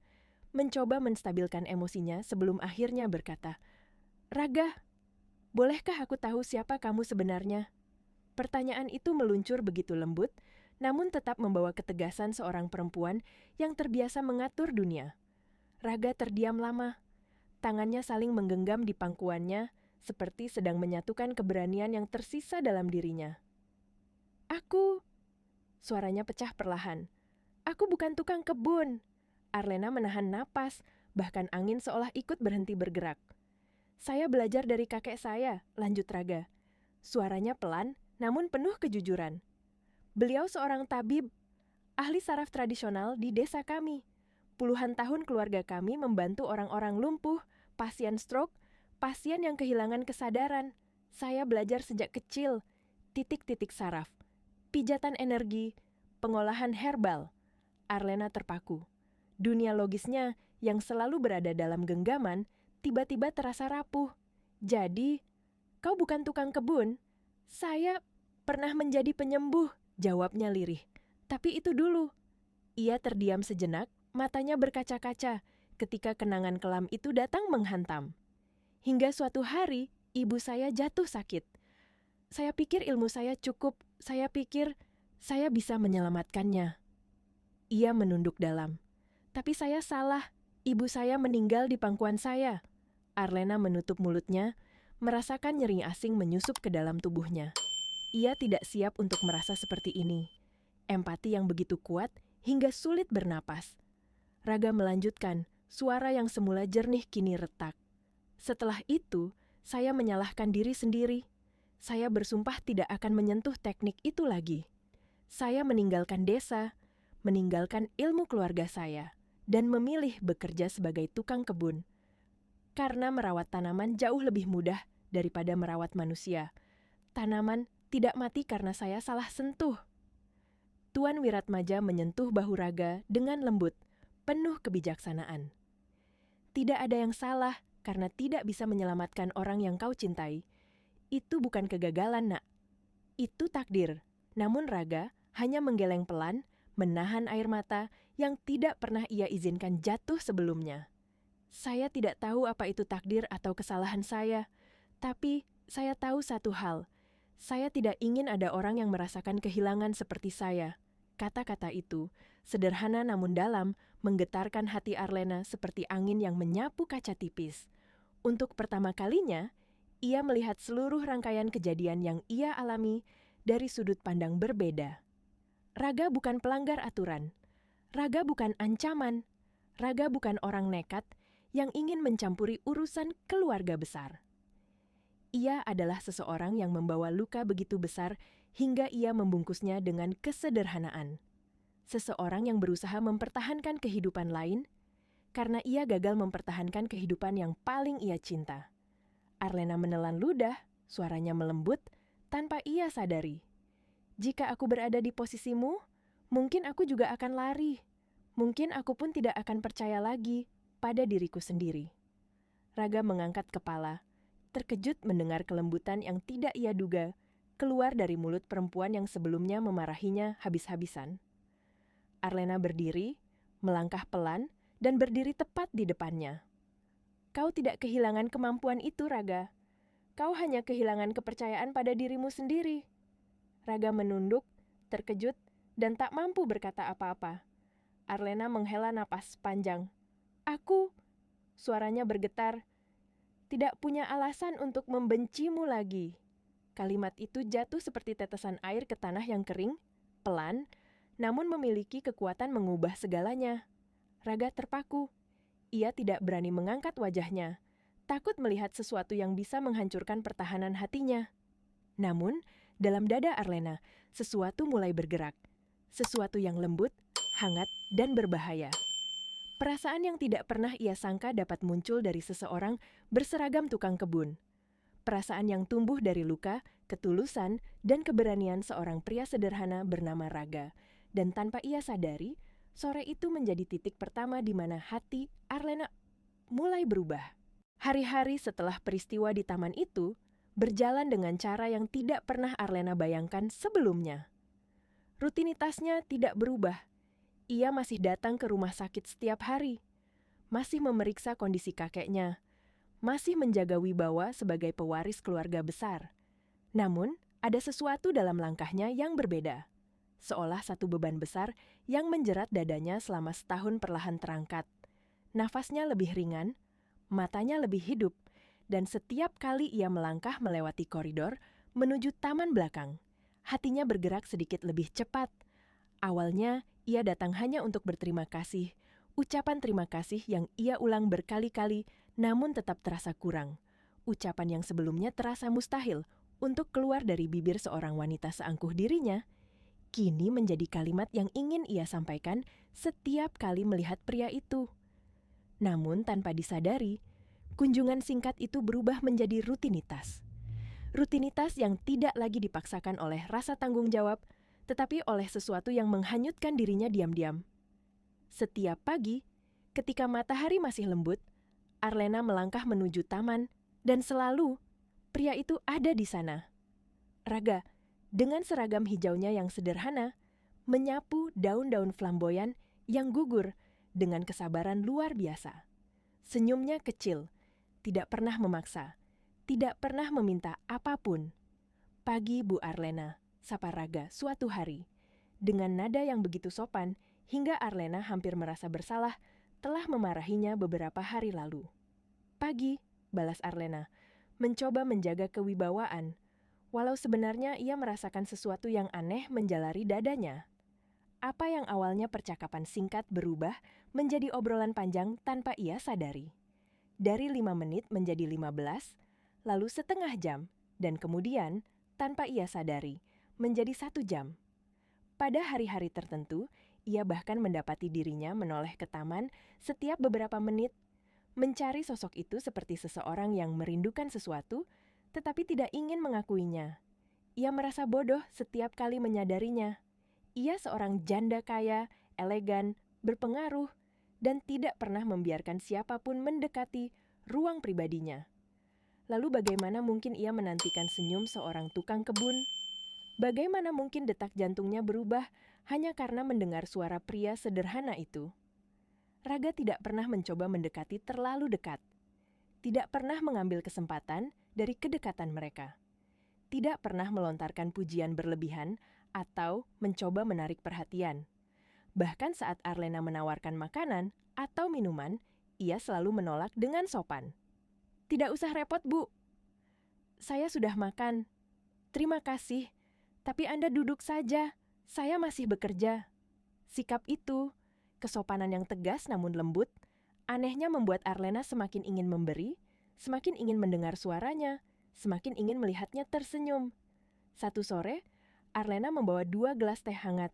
S1: mencoba menstabilkan emosinya sebelum akhirnya berkata, "Raga, bolehkah aku tahu siapa kamu sebenarnya?" Pertanyaan itu meluncur begitu lembut, namun tetap membawa ketegasan seorang perempuan yang terbiasa mengatur dunia. Raga terdiam lama. Tangannya saling menggenggam di pangkuannya, seperti sedang menyatukan keberanian yang tersisa dalam dirinya. "Aku..." Suaranya pecah perlahan. "Aku bukan tukang kebun." Arlena menahan napas, bahkan angin seolah ikut berhenti bergerak. "Saya belajar dari kakek saya," lanjut Raga. Suaranya pelan, namun penuh kejujuran. "Beliau seorang tabib, ahli saraf tradisional di desa kami. Puluhan tahun keluarga kami membantu orang-orang lumpuh, pasien stroke, pasien yang kehilangan kesadaran. Saya belajar sejak kecil, titik-titik saraf, pijatan energi, pengolahan herbal." Arlena terpaku. Dunia logisnya yang selalu berada dalam genggaman, tiba-tiba terasa rapuh. "Jadi, kau bukan tukang kebun?" "Saya pernah menjadi penyembuh," jawabnya lirih. "Tapi itu dulu." Ia terdiam sejenak, matanya berkaca-kaca ketika kenangan kelam itu datang menghantam. "Hingga suatu hari, ibu saya jatuh sakit. Saya pikir ilmu saya cukup, saya pikir saya bisa menyelamatkannya." Ia menunduk dalam. "Tapi saya salah, ibu saya meninggal di pangkuan saya." Arlena menutup mulutnya, merasakan nyeri asing menyusup ke dalam tubuhnya. Ia tidak siap untuk merasa seperti ini. Empati yang begitu kuat hingga sulit bernapas. Raga melanjutkan, suara yang semula jernih kini retak. "Setelah itu, Saya menyalahkan diri sendiri. Saya bersumpah tidak akan menyentuh teknik itu lagi. Saya meninggalkan desa, meninggalkan ilmu keluarga saya, dan memilih bekerja sebagai tukang kebun. Karena merawat tanaman jauh lebih mudah daripada merawat manusia. Tanaman tidak mati karena saya salah sentuh. Tuan Wiratmaja menyentuh bahu Raga dengan lembut, penuh kebijaksanaan. Tidak ada yang salah karena tidak bisa menyelamatkan orang yang kau cintai. Itu bukan kegagalan, nak. Itu takdir. Namun Raga hanya menggeleng pelan, menahan air mata yang tidak pernah ia izinkan jatuh sebelumnya. Saya tidak tahu apa itu takdir atau kesalahan saya, tapi saya tahu satu hal. Saya tidak ingin ada orang yang merasakan kehilangan seperti saya. Kata-kata itu, sederhana namun dalam, menggetarkan hati Arlena seperti angin yang menyapu kaca tipis. Untuk pertama kalinya, ia melihat seluruh rangkaian kejadian yang ia alami dari sudut pandang berbeda. Raga bukan pelanggar aturan. Raga bukan ancaman. Raga bukan orang nekat yang ingin mencampuri urusan keluarga besar. Ia adalah seseorang yang membawa luka begitu besar hingga ia membungkusnya dengan kesederhanaan. Seseorang yang berusaha mempertahankan kehidupan lain karena ia gagal mempertahankan kehidupan yang paling ia cinta. Arlena menelan ludah, suaranya melembut, tanpa ia sadari. Jika aku berada di posisimu, mungkin aku juga akan lari. Mungkin aku pun tidak akan percaya lagi pada diriku sendiri. Raga mengangkat kepala, terkejut mendengar kelembutan yang tidak ia duga keluar dari mulut perempuan yang sebelumnya memarahinya habis-habisan. Arlena berdiri, melangkah pelan, dan berdiri tepat di depannya. Kau tidak kehilangan kemampuan itu, Raga. Kau hanya kehilangan kepercayaan pada dirimu sendiri. Raga menunduk, terkejut, dan tak mampu berkata apa-apa. Arlena menghela napas panjang. Aku, suaranya bergetar, tidak punya alasan untuk membencimu lagi. Kalimat itu jatuh seperti tetesan air ke tanah yang kering, pelan, namun memiliki kekuatan mengubah segalanya. Raga terpaku. Ia tidak berani mengangkat wajahnya, takut melihat sesuatu yang bisa menghancurkan pertahanan hatinya. Namun, dalam dada Arlena, sesuatu mulai bergerak. Sesuatu yang lembut, hangat, dan berbahaya. Perasaan yang tidak pernah ia sangka dapat muncul dari seseorang berseragam tukang kebun. Perasaan yang tumbuh dari luka, ketulusan, dan keberanian seorang pria sederhana bernama Raga. Dan tanpa ia sadari, sore itu menjadi titik pertama di mana hati Arlena mulai berubah. Hari-hari setelah peristiwa di taman itu berjalan dengan cara yang tidak pernah Arlena bayangkan sebelumnya. Rutinitasnya tidak berubah. Ia masih datang ke rumah sakit setiap hari, masih memeriksa kondisi kakeknya, masih menjaga wibawa sebagai pewaris keluarga besar. Namun, ada sesuatu dalam langkahnya yang berbeda. Seolah satu beban besar yang menjerat dadanya selama setahun perlahan terangkat. Nafasnya lebih ringan, matanya lebih hidup, dan setiap kali ia melangkah melewati koridor menuju taman belakang, hatinya bergerak sedikit lebih cepat. Awalnya, ia datang hanya untuk berterima kasih, ucapan terima kasih yang ia ulang berkali-kali namun tetap terasa kurang. Ucapan yang sebelumnya terasa mustahil untuk keluar dari bibir seorang wanita seangkuh dirinya, kini menjadi kalimat yang ingin ia sampaikan setiap kali melihat pria itu. Namun tanpa disadari, kunjungan singkat itu berubah menjadi rutinitas. Rutinitas yang tidak lagi dipaksakan oleh rasa tanggung jawab, tetapi oleh sesuatu yang menghanyutkan dirinya diam-diam. Setiap pagi, ketika matahari masih lembut, Arlena melangkah menuju taman, dan selalu pria itu ada di sana. Raga, dengan seragam hijaunya yang sederhana, menyapu daun-daun flamboyan yang gugur dengan kesabaran luar biasa. Senyumnya kecil, tidak pernah memaksa, tidak pernah meminta apapun. Pagi Bu Arlena, sapa Raga suatu hari, dengan nada yang begitu sopan hingga Arlena hampir merasa bersalah telah memarahinya beberapa hari lalu. Pagi, balas Arlena, mencoba menjaga kewibawaan, walau sebenarnya ia merasakan sesuatu yang aneh menjalari dadanya. Apa yang awalnya percakapan singkat berubah menjadi obrolan panjang tanpa ia sadari. Dari 5 menit menjadi 15, lalu setengah jam, dan kemudian, tanpa ia sadari, menjadi 1 jam. Pada hari-hari tertentu, ia bahkan mendapati dirinya menoleh ke taman setiap beberapa menit, mencari sosok itu seperti seseorang yang merindukan sesuatu, tetapi tidak ingin mengakuinya. Ia merasa bodoh setiap kali menyadarinya. Ia seorang janda kaya, elegan, berpengaruh, dan tidak pernah membiarkan siapapun mendekati ruang pribadinya. Lalu bagaimana mungkin ia menantikan senyum seorang tukang kebun? Bagaimana mungkin detak jantungnya berubah hanya karena mendengar suara pria sederhana itu? Raga tidak pernah mencoba mendekati terlalu dekat. Tidak pernah mengambil kesempatan dari kedekatan mereka. Tidak pernah melontarkan pujian berlebihan atau mencoba menarik perhatian. Bahkan saat Arlena menawarkan makanan atau minuman, ia selalu menolak dengan sopan. "Tidak usah repot, Bu. Saya sudah makan. Terima kasih. Tapi Anda duduk saja, saya masih bekerja." Sikap itu, kesopanan yang tegas namun lembut, anehnya membuat Arlena semakin ingin memberi, semakin ingin mendengar suaranya, semakin ingin melihatnya tersenyum. Satu sore, Arlena membawa 2 gelas teh hangat.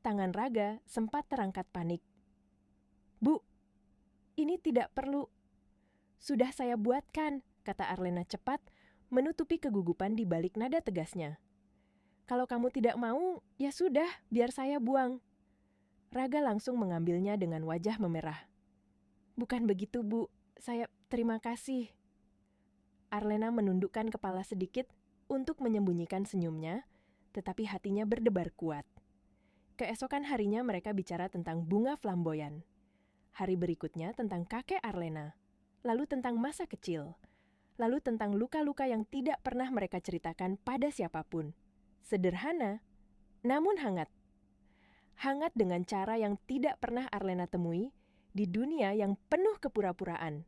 S1: Tangan Raga sempat terangkat panik. "Bu, ini tidak perlu. Sudah saya buatkan," kata Arlena cepat, menutupi kegugupan di balik nada tegasnya. "Kalau kamu tidak mau, ya sudah, biar saya buang." Raga langsung mengambilnya dengan wajah memerah. "Bukan begitu, Bu. Terima kasih." Arlena menundukkan kepala sedikit untuk menyembunyikan senyumnya, tetapi hatinya berdebar kuat. Keesokan harinya mereka bicara tentang bunga flamboyan. Hari berikutnya tentang kakek Arlena, lalu tentang masa kecil, lalu tentang luka-luka yang tidak pernah mereka ceritakan pada siapapun. Sederhana, namun hangat. Hangat dengan cara yang tidak pernah Arlena temui di dunia yang penuh kepura-puraan.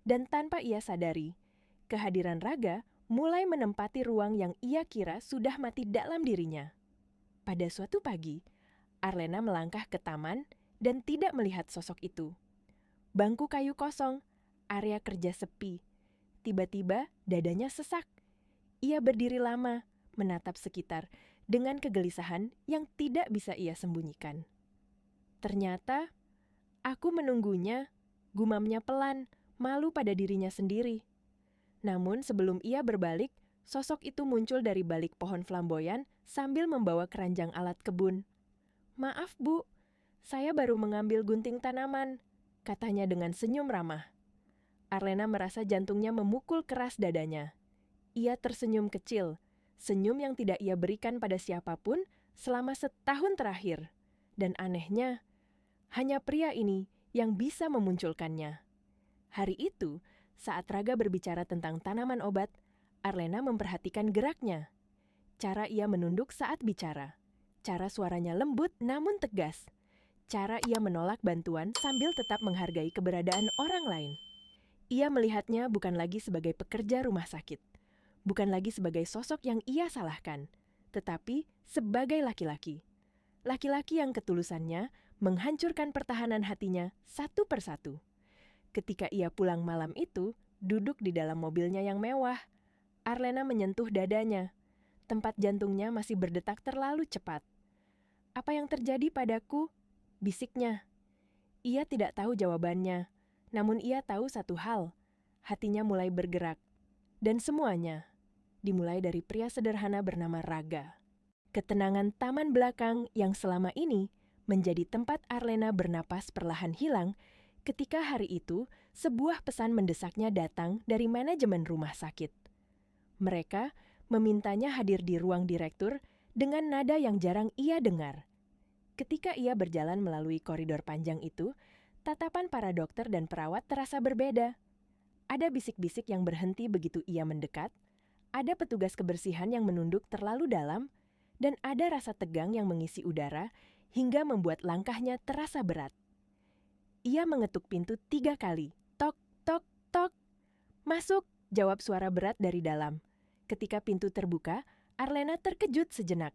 S1: Dan tanpa ia sadari, kehadiran Raga mulai menempati ruang yang ia kira sudah mati dalam dirinya. Pada suatu pagi, Arlena melangkah ke taman dan tidak melihat sosok itu. Bangku kayu kosong, area kerja sepi. Tiba-tiba dadanya sesak. Ia berdiri lama, menatap sekitar dengan kegelisahan yang tidak bisa ia sembunyikan. "Ternyata, aku menunggunya," gumamnya pelan, malu pada dirinya sendiri. Namun sebelum ia berbalik, sosok itu muncul dari balik pohon flamboyan sambil membawa keranjang alat kebun. "Maaf, Bu, saya baru mengambil gunting tanaman," katanya dengan senyum ramah. Arlena merasa jantungnya memukul keras dadanya. Ia tersenyum kecil, senyum yang tidak ia berikan pada siapapun selama setahun terakhir. Dan anehnya, hanya pria ini yang bisa memunculkannya. Hari itu, saat Raga berbicara tentang tanaman obat, Arlena memperhatikan geraknya. Cara ia menunduk saat bicara. Cara suaranya lembut namun tegas. Cara ia menolak bantuan sambil tetap menghargai keberadaan orang lain. Ia melihatnya bukan lagi sebagai pekerja rumah sakit. Bukan lagi sebagai sosok yang ia salahkan. Tetapi sebagai laki-laki. Laki-laki yang ketulusannya menghancurkan pertahanan hatinya satu persatu. Ketika ia pulang malam itu, duduk di dalam mobilnya yang mewah, Arlena menyentuh dadanya. Tempat jantungnya masih berdetak terlalu cepat. "Apa yang terjadi padaku?" bisiknya. Ia tidak tahu jawabannya, namun ia tahu satu hal. Hatinya mulai bergerak. Dan semuanya dimulai dari pria sederhana bernama Raga. Ketenangan taman belakang yang selama ini menjadi tempat Arlena bernapas perlahan hilang ketika hari itu sebuah pesan mendesaknya datang dari manajemen rumah sakit. Mereka memintanya hadir di ruang direktur dengan nada yang jarang ia dengar. Ketika ia berjalan melalui koridor panjang itu, tatapan para dokter dan perawat terasa berbeda. Ada bisik-bisik yang berhenti begitu ia mendekat, ada petugas kebersihan yang menunduk terlalu dalam, dan ada rasa tegang yang mengisi udara hingga membuat langkahnya terasa berat. Ia mengetuk pintu 3 kali. Tok, tok, tok. "Masuk," jawab suara berat dari dalam. Ketika pintu terbuka, Arlena terkejut sejenak.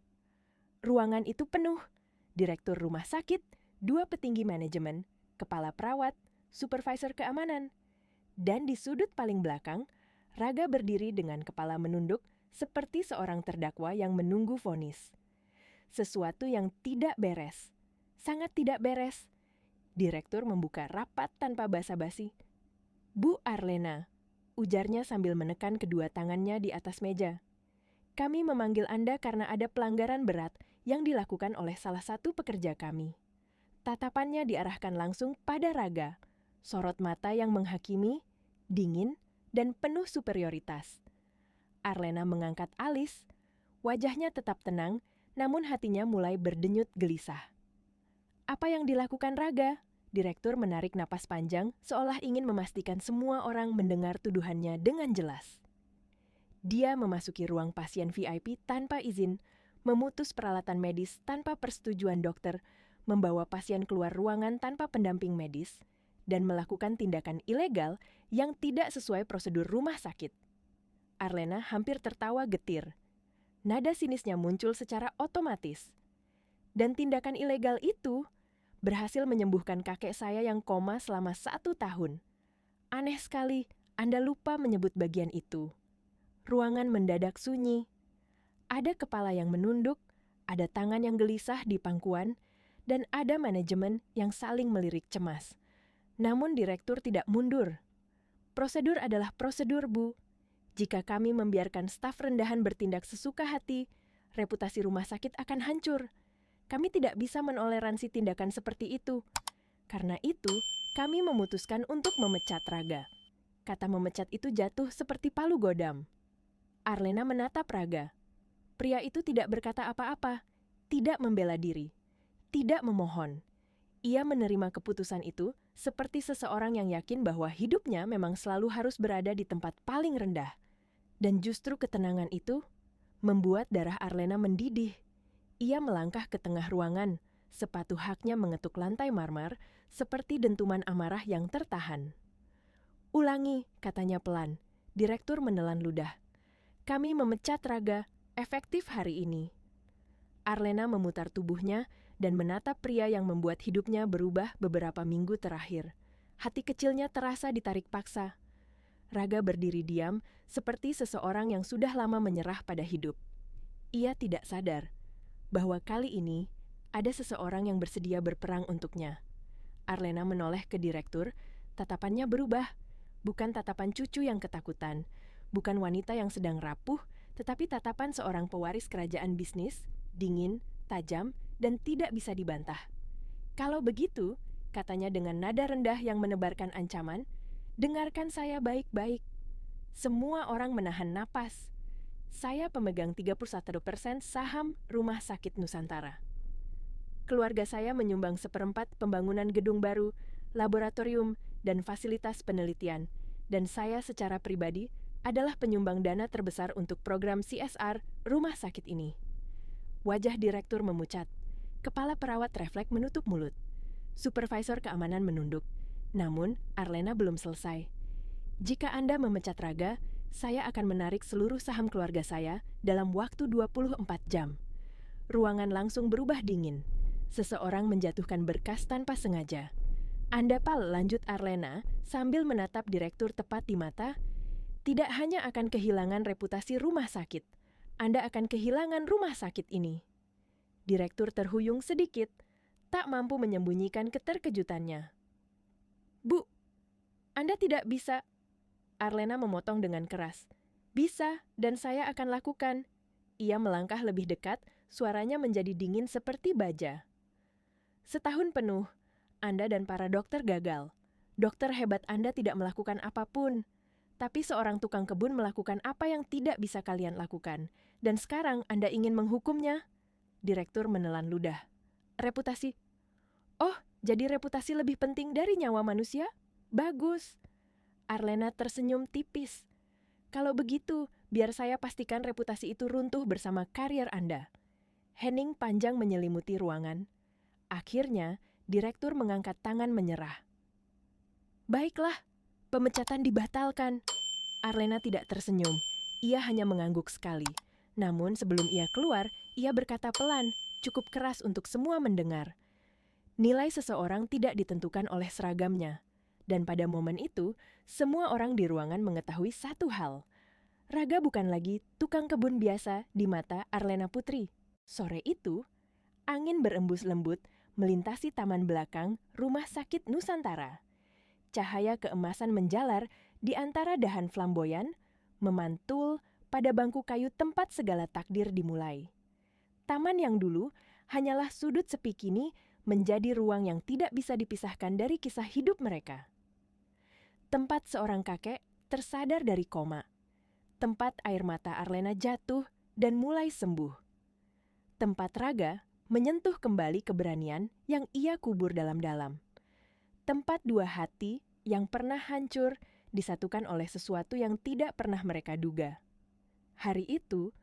S1: Ruangan itu penuh. Direktur rumah sakit, 2 petinggi manajemen, kepala perawat, supervisor keamanan. Dan di sudut paling belakang, Raga berdiri dengan kepala menunduk seperti seorang terdakwa yang menunggu vonis. Sesuatu yang tidak beres. Sangat tidak beres. Direktur membuka rapat tanpa basa-basi. "Bu Arlena," ujarnya sambil menekan kedua tangannya di atas meja. "Kami memanggil Anda karena ada pelanggaran berat yang dilakukan oleh salah satu pekerja kami." Tatapannya diarahkan langsung pada Raga, sorot mata yang menghakimi, dingin, dan penuh superioritas. Arlena mengangkat alis, wajahnya tetap tenang, namun hatinya mulai berdenyut gelisah. "Apa yang dilakukan Raga?" Direktur menarik napas panjang, seolah ingin memastikan semua orang mendengar tuduhannya dengan jelas. Dia memasuki ruang pasien VIP tanpa izin, memutus peralatan medis tanpa persetujuan dokter, membawa pasien keluar ruangan tanpa pendamping medis, dan melakukan tindakan ilegal yang tidak sesuai prosedur rumah sakit. Arlena hampir tertawa getir. Nada sinisnya muncul secara otomatis. Dan tindakan ilegal itu berhasil menyembuhkan kakek saya yang koma selama 1 tahun. Aneh sekali, Anda lupa menyebut bagian itu. Ruangan mendadak sunyi. Ada kepala yang menunduk, ada tangan yang gelisah di pangkuan, dan ada manajemen yang saling melirik cemas. Namun direktur tidak mundur. "Prosedur adalah prosedur, Bu. Jika kami membiarkan staf rendahan bertindak sesuka hati, reputasi rumah sakit akan hancur. Kami tidak bisa menoleransi tindakan seperti itu. Karena itu, kami memutuskan untuk memecat Raga." Kata memecat itu jatuh seperti palu godam. Arlena menatap Raga. Pria itu tidak berkata apa-apa, tidak membela diri, tidak memohon. Ia menerima keputusan itu seperti seseorang yang yakin bahwa hidupnya memang selalu harus berada di tempat paling rendah. Dan justru ketenangan itu membuat darah Arlena mendidih. Ia melangkah ke tengah ruangan, sepatu haknya mengetuk lantai marmer seperti dentuman amarah yang tertahan. "Ulangi," katanya pelan. Direktur menelan ludah. "Kami memecat Raga, efektif hari ini." Arlena memutar tubuhnya dan menatap pria yang membuat hidupnya berubah beberapa minggu terakhir. Hati kecilnya terasa ditarik paksa. Raga berdiri diam seperti seseorang yang sudah lama menyerah pada hidup. Ia tidak sadar bahwa kali ini ada seseorang yang bersedia berperang untuknya. Arlena menoleh ke direktur, tatapannya berubah. Bukan tatapan cucu yang ketakutan, bukan wanita yang sedang rapuh, tetapi tatapan seorang pewaris kerajaan bisnis, dingin, tajam, dan tidak bisa dibantah. "Kalau begitu," katanya dengan nada rendah yang menebarkan ancaman, "dengarkan saya baik-baik. Semua orang menahan napas. Saya pemegang 31% saham Rumah Sakit Nusantara. Keluarga saya menyumbang 1/4 pembangunan gedung baru, laboratorium, dan fasilitas penelitian, dan saya secara pribadi adalah penyumbang dana terbesar untuk program CSR rumah sakit ini." Wajah direktur memucat. Kepala perawat refleks menutup mulut. Supervisor keamanan menunduk. Namun, Arlena belum selesai. "Jika Anda memecat Raga, saya akan menarik seluruh saham keluarga saya dalam waktu 24 jam. Ruangan langsung berubah dingin. Seseorang menjatuhkan berkas tanpa sengaja. "Anda pal," lanjut Arlena sambil menatap direktur tepat di mata, "tidak hanya akan kehilangan reputasi rumah sakit, Anda akan kehilangan rumah sakit ini." Direktur terhuyung sedikit, tak mampu menyembunyikan keterkejutannya. "Bu, Anda tidak bisa." Arlena memotong dengan keras. "Bisa, dan saya akan lakukan." Ia melangkah lebih dekat, suaranya menjadi dingin seperti baja. "Setahun penuh, Anda dan para dokter gagal. Dokter hebat Anda tidak melakukan apapun. Tapi seorang tukang kebun melakukan apa yang tidak bisa kalian lakukan. Dan sekarang Anda ingin menghukumnya?" Direktur menelan ludah. "Reputasi. Oh, jadi reputasi lebih penting dari nyawa manusia? Bagus." Arlena tersenyum tipis. "Kalau begitu, biar saya pastikan reputasi itu runtuh bersama karier Anda." Hening panjang menyelimuti ruangan. Akhirnya, direktur mengangkat tangan menyerah. "Baiklah, pemecatan dibatalkan." Arlena tidak tersenyum. Ia hanya mengangguk sekali. Namun sebelum ia keluar, ia berkata pelan, cukup keras untuk semua mendengar. "Nilai seseorang tidak ditentukan oleh seragamnya. Dan pada momen itu, semua orang di ruangan mengetahui satu hal. Raga bukan lagi tukang kebun biasa di mata Arlena Putri. Sore itu, angin berembus lembut melintasi taman belakang Rumah Sakit Nusantara. Cahaya keemasan menjalar di antara dahan flamboyan, memantul pada bangku kayu tempat segala takdir dimulai. Taman yang dulu hanyalah sudut sepi kini menjadi ruang yang tidak bisa dipisahkan dari kisah hidup mereka. Tempat seorang kakek tersadar dari koma. Tempat air mata Arlena jatuh dan mulai sembuh. Tempat Raga menyentuh kembali keberanian yang ia kubur dalam-dalam. Tempat dua hati yang pernah hancur disatukan oleh sesuatu yang tidak pernah mereka duga. Hari itu,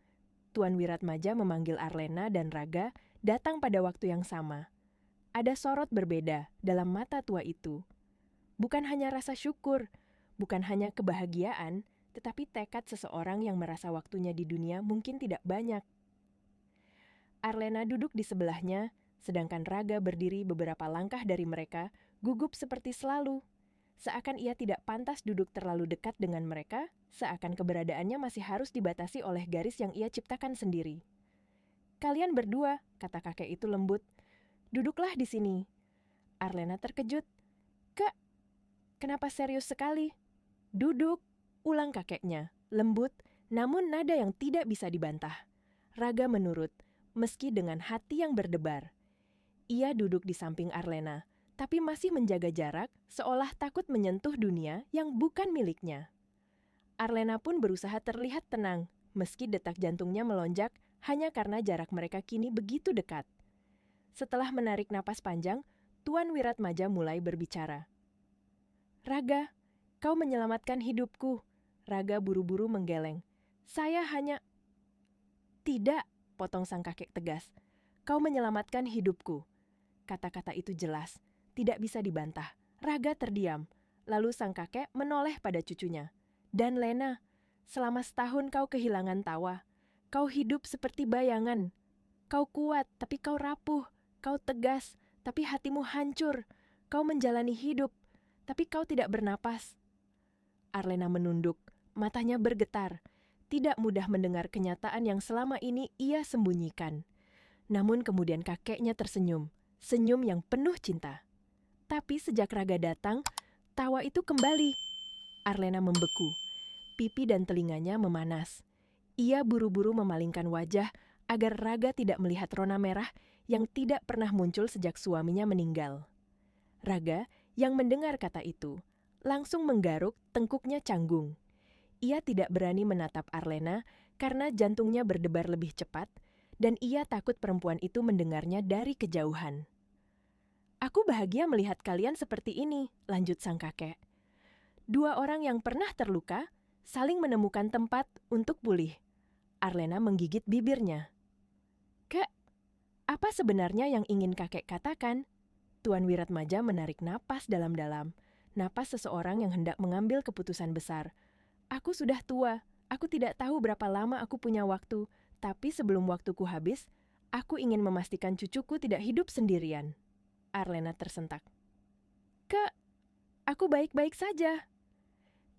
S1: Tuan Wiratmaja memanggil Arlena dan Raga datang pada waktu yang sama. Ada sorot berbeda dalam mata tua itu. Bukan hanya rasa syukur, bukan hanya kebahagiaan, tetapi tekad seseorang yang merasa waktunya di dunia mungkin tidak banyak. Arlena duduk di sebelahnya, sedangkan Raga berdiri beberapa langkah dari mereka, gugup seperti selalu. Seakan ia tidak pantas duduk terlalu dekat dengan mereka, seakan keberadaannya masih harus dibatasi oleh garis yang ia ciptakan sendiri. "Kalian berdua," kata kakek itu lembut, "duduklah di sini." Arlena terkejut. "Kak, kenapa serius sekali?" "Duduk," ulang kakeknya, lembut, namun nada yang tidak bisa dibantah. Raga menurut, meski dengan hati yang berdebar. Ia duduk di samping Arlena, tapi masih menjaga jarak, seolah takut menyentuh dunia yang bukan miliknya. Arlena pun berusaha terlihat tenang, meski detak jantungnya melonjak hanya karena jarak mereka kini begitu dekat. Setelah menarik napas panjang, Tuan Wiratmaja mulai berbicara. "Raga, kau menyelamatkan hidupku." Raga buru-buru menggeleng. "Saya hanya..." "Tidak," potong sang kakek tegas. "Kau menyelamatkan hidupku." Kata-kata itu jelas, tidak bisa dibantah. Raga terdiam, lalu sang kakek menoleh pada cucunya. "Dan Lena, selama setahun kau kehilangan tawa. Kau hidup seperti bayangan. Kau kuat, tapi kau rapuh. Kau tegas, tapi hatimu hancur. Kau menjalani hidup, tapi kau tidak bernapas." Arlena menunduk, matanya bergetar. Tidak mudah mendengar kenyataan yang selama ini ia sembunyikan. Namun kemudian kakeknya tersenyum, senyum yang penuh cinta. Tapi sejak Raga datang, tawa itu kembali. Arlena membeku, pipi dan telinganya memanas. Ia buru-buru memalingkan wajah agar Raga tidak melihat rona merah yang tidak pernah muncul sejak suaminya meninggal. Raga, yang mendengar kata itu, langsung menggaruk, tengkuknya canggung. Ia tidak berani menatap Arlena karena jantungnya berdebar lebih cepat, dan ia takut perempuan itu mendengarnya dari kejauhan. "Aku bahagia melihat kalian seperti ini," lanjut sang kakek. "Dua orang yang pernah terluka, saling menemukan tempat untuk pulih." Arlena menggigit bibirnya. "Kak, apa sebenarnya yang ingin kakek katakan?" Tuan Wiratmaja menarik napas dalam-dalam, napas seseorang yang hendak mengambil keputusan besar. "Aku sudah tua, aku tidak tahu berapa lama aku punya waktu, tapi sebelum waktuku habis, aku ingin memastikan cucuku tidak hidup sendirian." Arlena tersentak. "Kak, aku baik-baik saja."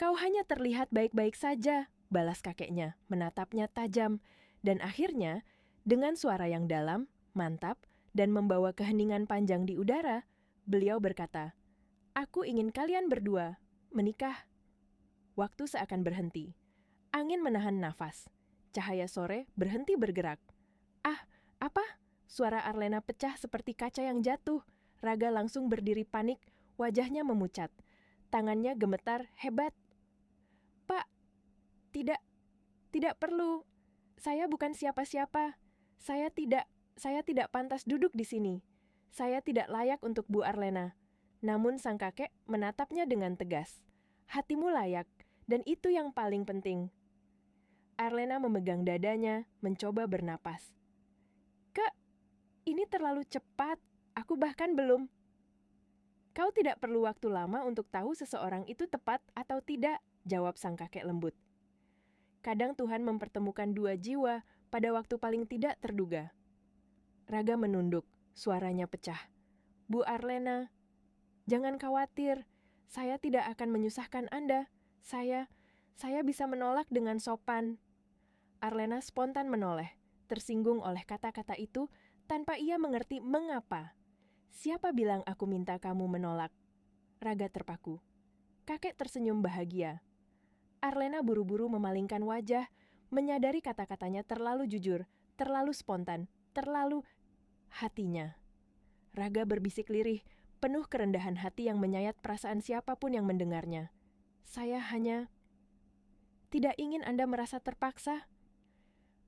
S1: "Kau hanya terlihat baik-baik saja," balas kakeknya, menatapnya tajam, dan akhirnya, dengan suara yang dalam, mantap, dan membawa keheningan panjang di udara, beliau berkata, "Aku ingin kalian berdua menikah." Waktu seakan berhenti. Angin menahan nafas. Cahaya sore berhenti bergerak. "Ah, apa?" Suara Arlena pecah seperti kaca yang jatuh. Raga langsung berdiri panik, wajahnya memucat. Tangannya gemetar hebat. "Pak, tidak perlu. Saya bukan siapa-siapa. Saya tidak pantas duduk di sini. Saya tidak layak untuk Bu Arlena." Namun sang kakek menatapnya dengan tegas. "Hatimu layak, dan itu yang paling penting." Arlena memegang dadanya, mencoba bernapas. "Kak, ini terlalu cepat. Aku bahkan belum..." "Kau tidak perlu waktu lama untuk tahu seseorang itu tepat atau tidak," jawab sang kakek lembut. "Kadang Tuhan mempertemukan dua jiwa pada waktu paling tidak terduga." Raga menunduk, suaranya pecah. "Bu Arlena, jangan khawatir. Saya tidak akan menyusahkan Anda. Saya bisa menolak dengan sopan. Arlena spontan menoleh, tersinggung oleh kata-kata itu tanpa ia mengerti mengapa. Siapa bilang aku minta kamu menolak? Raga terpaku. Kakek tersenyum bahagia. Arlena buru-buru memalingkan wajah, menyadari kata-katanya terlalu jujur, terlalu spontan, terlalu hatinya. Raga berbisik lirih, penuh kerendahan hati yang menyayat perasaan siapapun yang mendengarnya. Saya hanya tidak ingin Anda merasa terpaksa.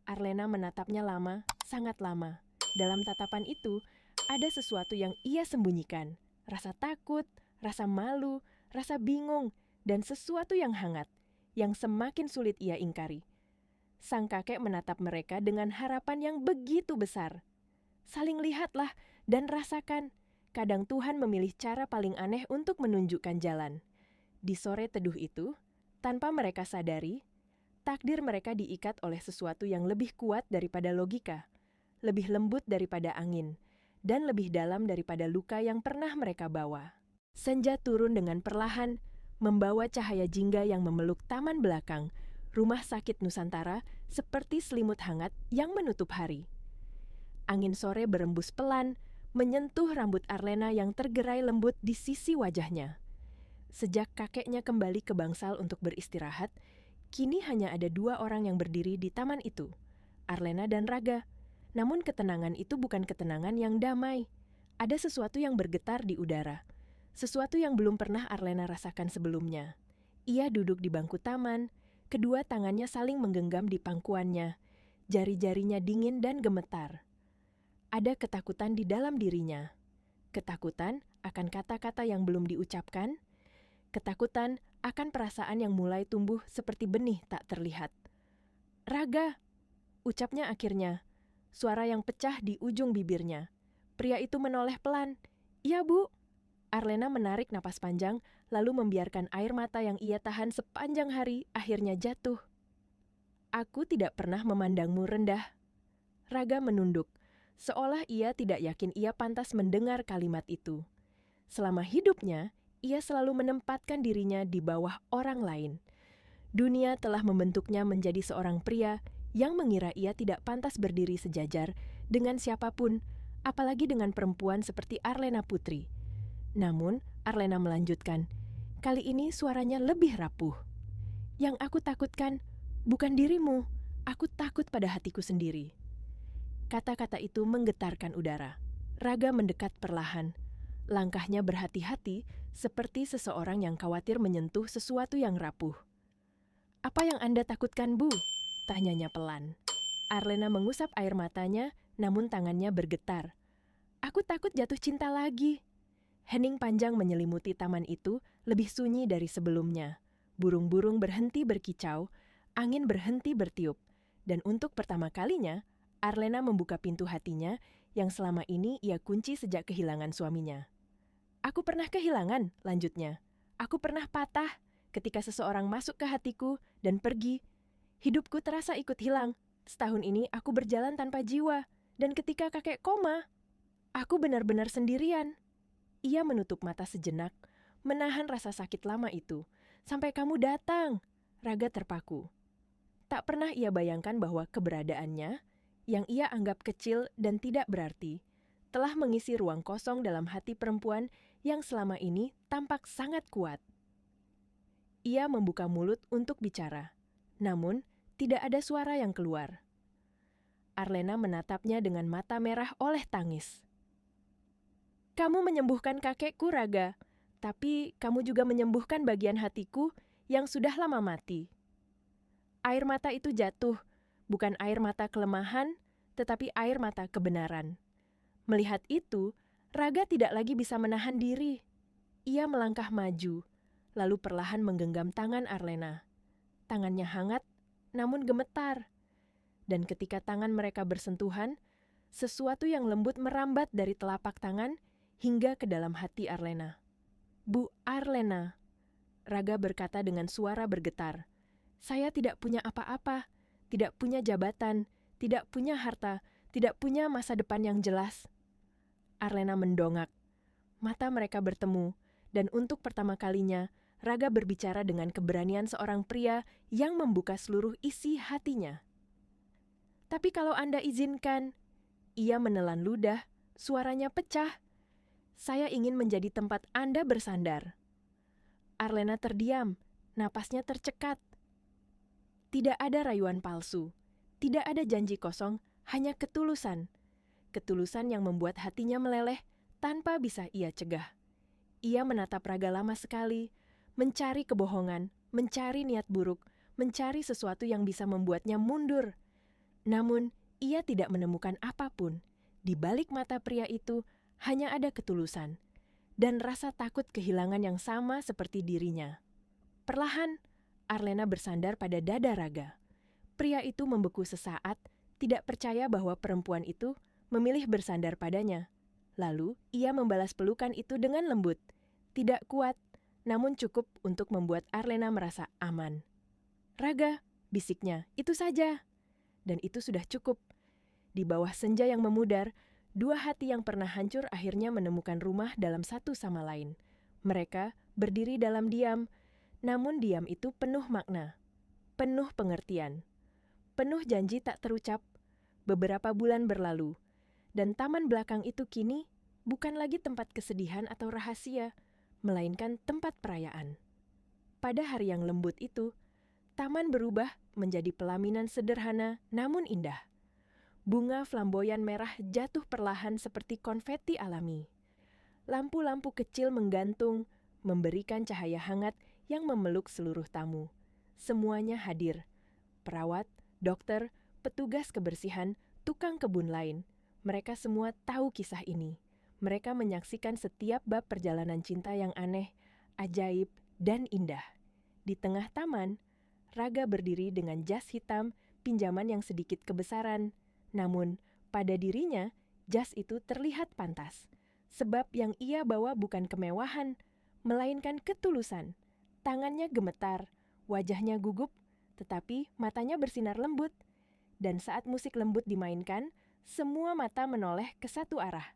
S1: Arlena menatapnya lama, sangat lama. Dalam tatapan itu, ada sesuatu yang ia sembunyikan. Rasa takut, rasa malu, rasa bingung, dan sesuatu yang hangat, yang semakin sulit ia ingkari. Sang kakek menatap mereka dengan harapan yang begitu besar. Saling lihatlah dan rasakan. Kadang Tuhan memilih cara paling aneh untuk menunjukkan jalan. Di sore teduh itu, tanpa mereka sadari, takdir mereka diikat oleh sesuatu yang lebih kuat daripada logika, lebih lembut daripada angin, dan lebih dalam daripada luka yang pernah mereka bawa. Senja turun dengan perlahan, membawa cahaya jingga yang memeluk taman belakang, rumah sakit Nusantara seperti selimut hangat yang menutup hari. Angin sore berembus pelan, menyentuh rambut Arlena yang tergerai lembut di sisi wajahnya. Sejak kakeknya kembali ke bangsal untuk beristirahat, kini hanya ada 2 orang yang berdiri di taman itu, Arlena dan Raga. Namun ketenangan itu bukan ketenangan yang damai. Ada sesuatu yang bergetar di udara. Sesuatu yang belum pernah Arlena rasakan sebelumnya. Ia duduk di bangku taman, kedua tangannya saling menggenggam di pangkuannya. Jari-jarinya dingin dan gemetar. Ada ketakutan di dalam dirinya. Ketakutan akan kata-kata yang belum diucapkan. Ketakutan akan perasaan yang mulai tumbuh seperti benih tak terlihat. Raga, ucapnya akhirnya. Suara yang pecah di ujung bibirnya. Pria itu menoleh pelan. Iya, Bu. Arlena menarik napas panjang, lalu membiarkan air mata yang ia tahan sepanjang hari akhirnya jatuh. Aku tidak pernah memandangmu rendah. Raga menunduk, seolah ia tidak yakin ia pantas mendengar kalimat itu. Selama hidupnya, ia selalu menempatkan dirinya di bawah orang lain. Dunia telah membentuknya menjadi seorang pria yang mengira ia tidak pantas berdiri sejajar dengan siapapun, apalagi dengan perempuan seperti Arlena Putri. Namun, Arlena melanjutkan, kali ini suaranya lebih rapuh. Yang aku takutkan bukan dirimu, aku takut pada hatiku sendiri. Kata-kata itu menggetarkan udara. Raga mendekat perlahan. Langkahnya berhati-hati seperti seseorang yang khawatir menyentuh sesuatu yang rapuh. Apa yang Anda takutkan, Bu? Tanyanya pelan. Arlena mengusap air matanya, namun tangannya bergetar. Aku takut jatuh cinta lagi. Hening panjang menyelimuti taman itu lebih sunyi dari sebelumnya. Burung-burung berhenti berkicau, angin berhenti bertiup. Dan untuk pertama kalinya, Arlena membuka pintu hatinya yang selama ini ia kunci sejak kehilangan suaminya. Aku pernah kehilangan, lanjutnya. Aku pernah patah ketika seseorang masuk ke hatiku dan pergi. Hidupku terasa ikut hilang. Setahun ini aku berjalan tanpa jiwa. Dan ketika kakek koma, aku benar-benar sendirian. Ia menutup mata sejenak, menahan rasa sakit lama itu. Sampai kamu datang, Raga terpaku. Tak pernah ia bayangkan bahwa keberadaannya, yang ia anggap kecil dan tidak berarti, telah mengisi ruang kosong dalam hati perempuan yang selama ini tampak sangat kuat. Ia membuka mulut untuk bicara, namun tidak ada suara yang keluar. Arlena menatapnya dengan mata merah oleh tangis. Kamu menyembuhkan kakekku, Raga, tapi kamu juga menyembuhkan bagian hatiku yang sudah lama mati. Air mata itu jatuh, bukan air mata kelemahan, tetapi air mata kebenaran. Melihat itu, Raga tidak lagi bisa menahan diri. Ia melangkah maju, lalu perlahan menggenggam tangan Arlena. Tangannya hangat, namun gemetar. Dan ketika tangan mereka bersentuhan, sesuatu yang lembut merambat dari telapak tangan hingga ke dalam hati Arlena. Bu Arlena, Raga berkata dengan suara bergetar. Saya tidak punya apa-apa, tidak punya jabatan, tidak punya harta, tidak punya masa depan yang jelas. Arlena mendongak. Mata mereka bertemu, Dan untuk pertama kalinya, Raga berbicara dengan keberanian seorang pria yang membuka seluruh isi hatinya. "Tapi kalau Anda izinkan," ia menelan ludah, suaranya pecah. "Saya ingin menjadi tempat Anda bersandar." Arlena terdiam, napasnya tercekat. Tidak ada rayuan palsu, tidak ada janji kosong, hanya ketulusan. Ketulusan yang membuat hatinya meleleh tanpa bisa ia cegah. Ia menatap Raga lama sekali, mencari kebohongan, mencari niat buruk, mencari sesuatu yang bisa membuatnya mundur. Namun, ia tidak menemukan apapun. Di balik mata pria itu hanya ada ketulusan dan rasa takut kehilangan yang sama seperti dirinya. Perlahan, Arlena bersandar pada dada Raga. Pria itu membeku sesaat, tidak percaya bahwa perempuan itu memilih bersandar padanya. Lalu, ia membalas pelukan itu dengan lembut. Tidak kuat, namun cukup untuk membuat Arlena merasa aman. "Raga," bisiknya, "itu saja." Dan itu sudah cukup. Di bawah senja yang memudar, dua hati yang pernah hancur akhirnya menemukan rumah dalam satu sama lain. Mereka berdiri dalam diam, namun diam itu penuh makna, penuh pengertian, penuh janji tak terucap. Beberapa bulan berlalu, dan taman belakang itu kini bukan lagi tempat kesedihan atau rahasia, melainkan tempat perayaan. Pada hari yang lembut itu, taman berubah menjadi pelaminan sederhana namun indah. Bunga flamboyan merah jatuh perlahan seperti konfeti alami. Lampu-lampu kecil menggantung, memberikan cahaya hangat yang memeluk seluruh tamu. Semuanya hadir. Perawat, dokter, petugas kebersihan, tukang kebun lain. Mereka semua tahu kisah ini. Mereka menyaksikan setiap bab perjalanan cinta yang aneh, ajaib, dan indah. Di tengah taman, Raga berdiri dengan jas hitam, pinjaman yang sedikit kebesaran. Namun, pada dirinya, jas itu terlihat pantas. Sebab yang ia bawa bukan kemewahan, melainkan ketulusan. Tangannya gemetar, wajahnya gugup, tetapi matanya bersinar lembut. Dan saat musik lembut dimainkan, semua mata menoleh ke satu arah.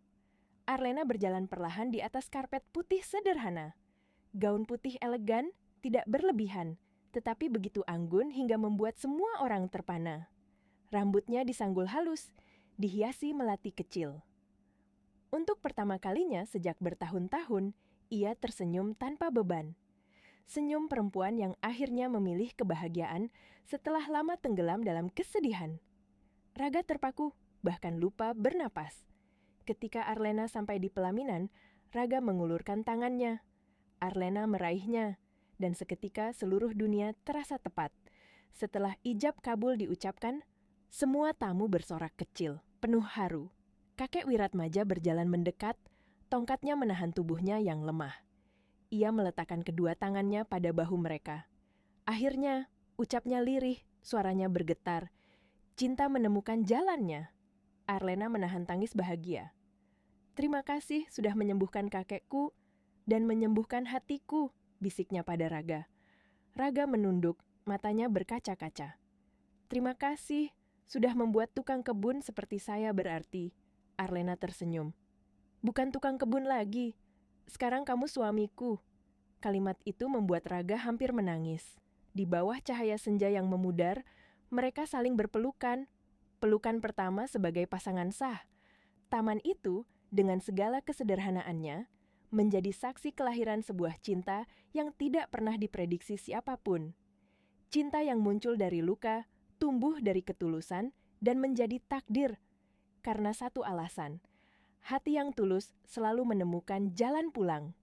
S1: Arlena berjalan perlahan di atas karpet putih sederhana. Gaun putih elegan, tidak berlebihan, tetapi begitu anggun hingga membuat semua orang terpana. Rambutnya disanggul halus, dihiasi melati kecil. Untuk pertama kalinya sejak bertahun-tahun, ia tersenyum tanpa beban. Senyum perempuan yang akhirnya memilih kebahagiaan setelah lama tenggelam dalam kesedihan. Raga terpaku, bahkan lupa bernapas. Ketika Arlena sampai di pelaminan, Raga mengulurkan tangannya. Arlena meraihnya, dan seketika seluruh dunia terasa tepat. Setelah ijab kabul diucapkan, semua tamu bersorak kecil, penuh haru. Kakek Wiratmaja berjalan mendekat, tongkatnya menahan tubuhnya yang lemah. Ia meletakkan kedua tangannya pada bahu mereka. Akhirnya, ucapnya lirih, suaranya bergetar. Cinta menemukan jalannya. Arlena menahan tangis bahagia. "Terima kasih sudah menyembuhkan kakekku dan menyembuhkan hatiku," bisiknya pada Raga. Raga menunduk, matanya berkaca-kaca. "Terima kasih sudah membuat tukang kebun seperti saya berarti." Arlena tersenyum. "Bukan tukang kebun lagi. Sekarang kamu suamiku." Kalimat itu membuat Raga hampir menangis. Di bawah cahaya senja yang memudar, mereka saling berpelukan. Pelukan pertama sebagai pasangan sah. Taman itu, dengan segala kesederhanaannya, menjadi saksi kelahiran sebuah cinta yang tidak pernah diprediksi siapapun. Cinta yang muncul dari luka, tumbuh dari ketulusan, dan menjadi takdir. Karena satu alasan, hati yang tulus selalu menemukan jalan pulang.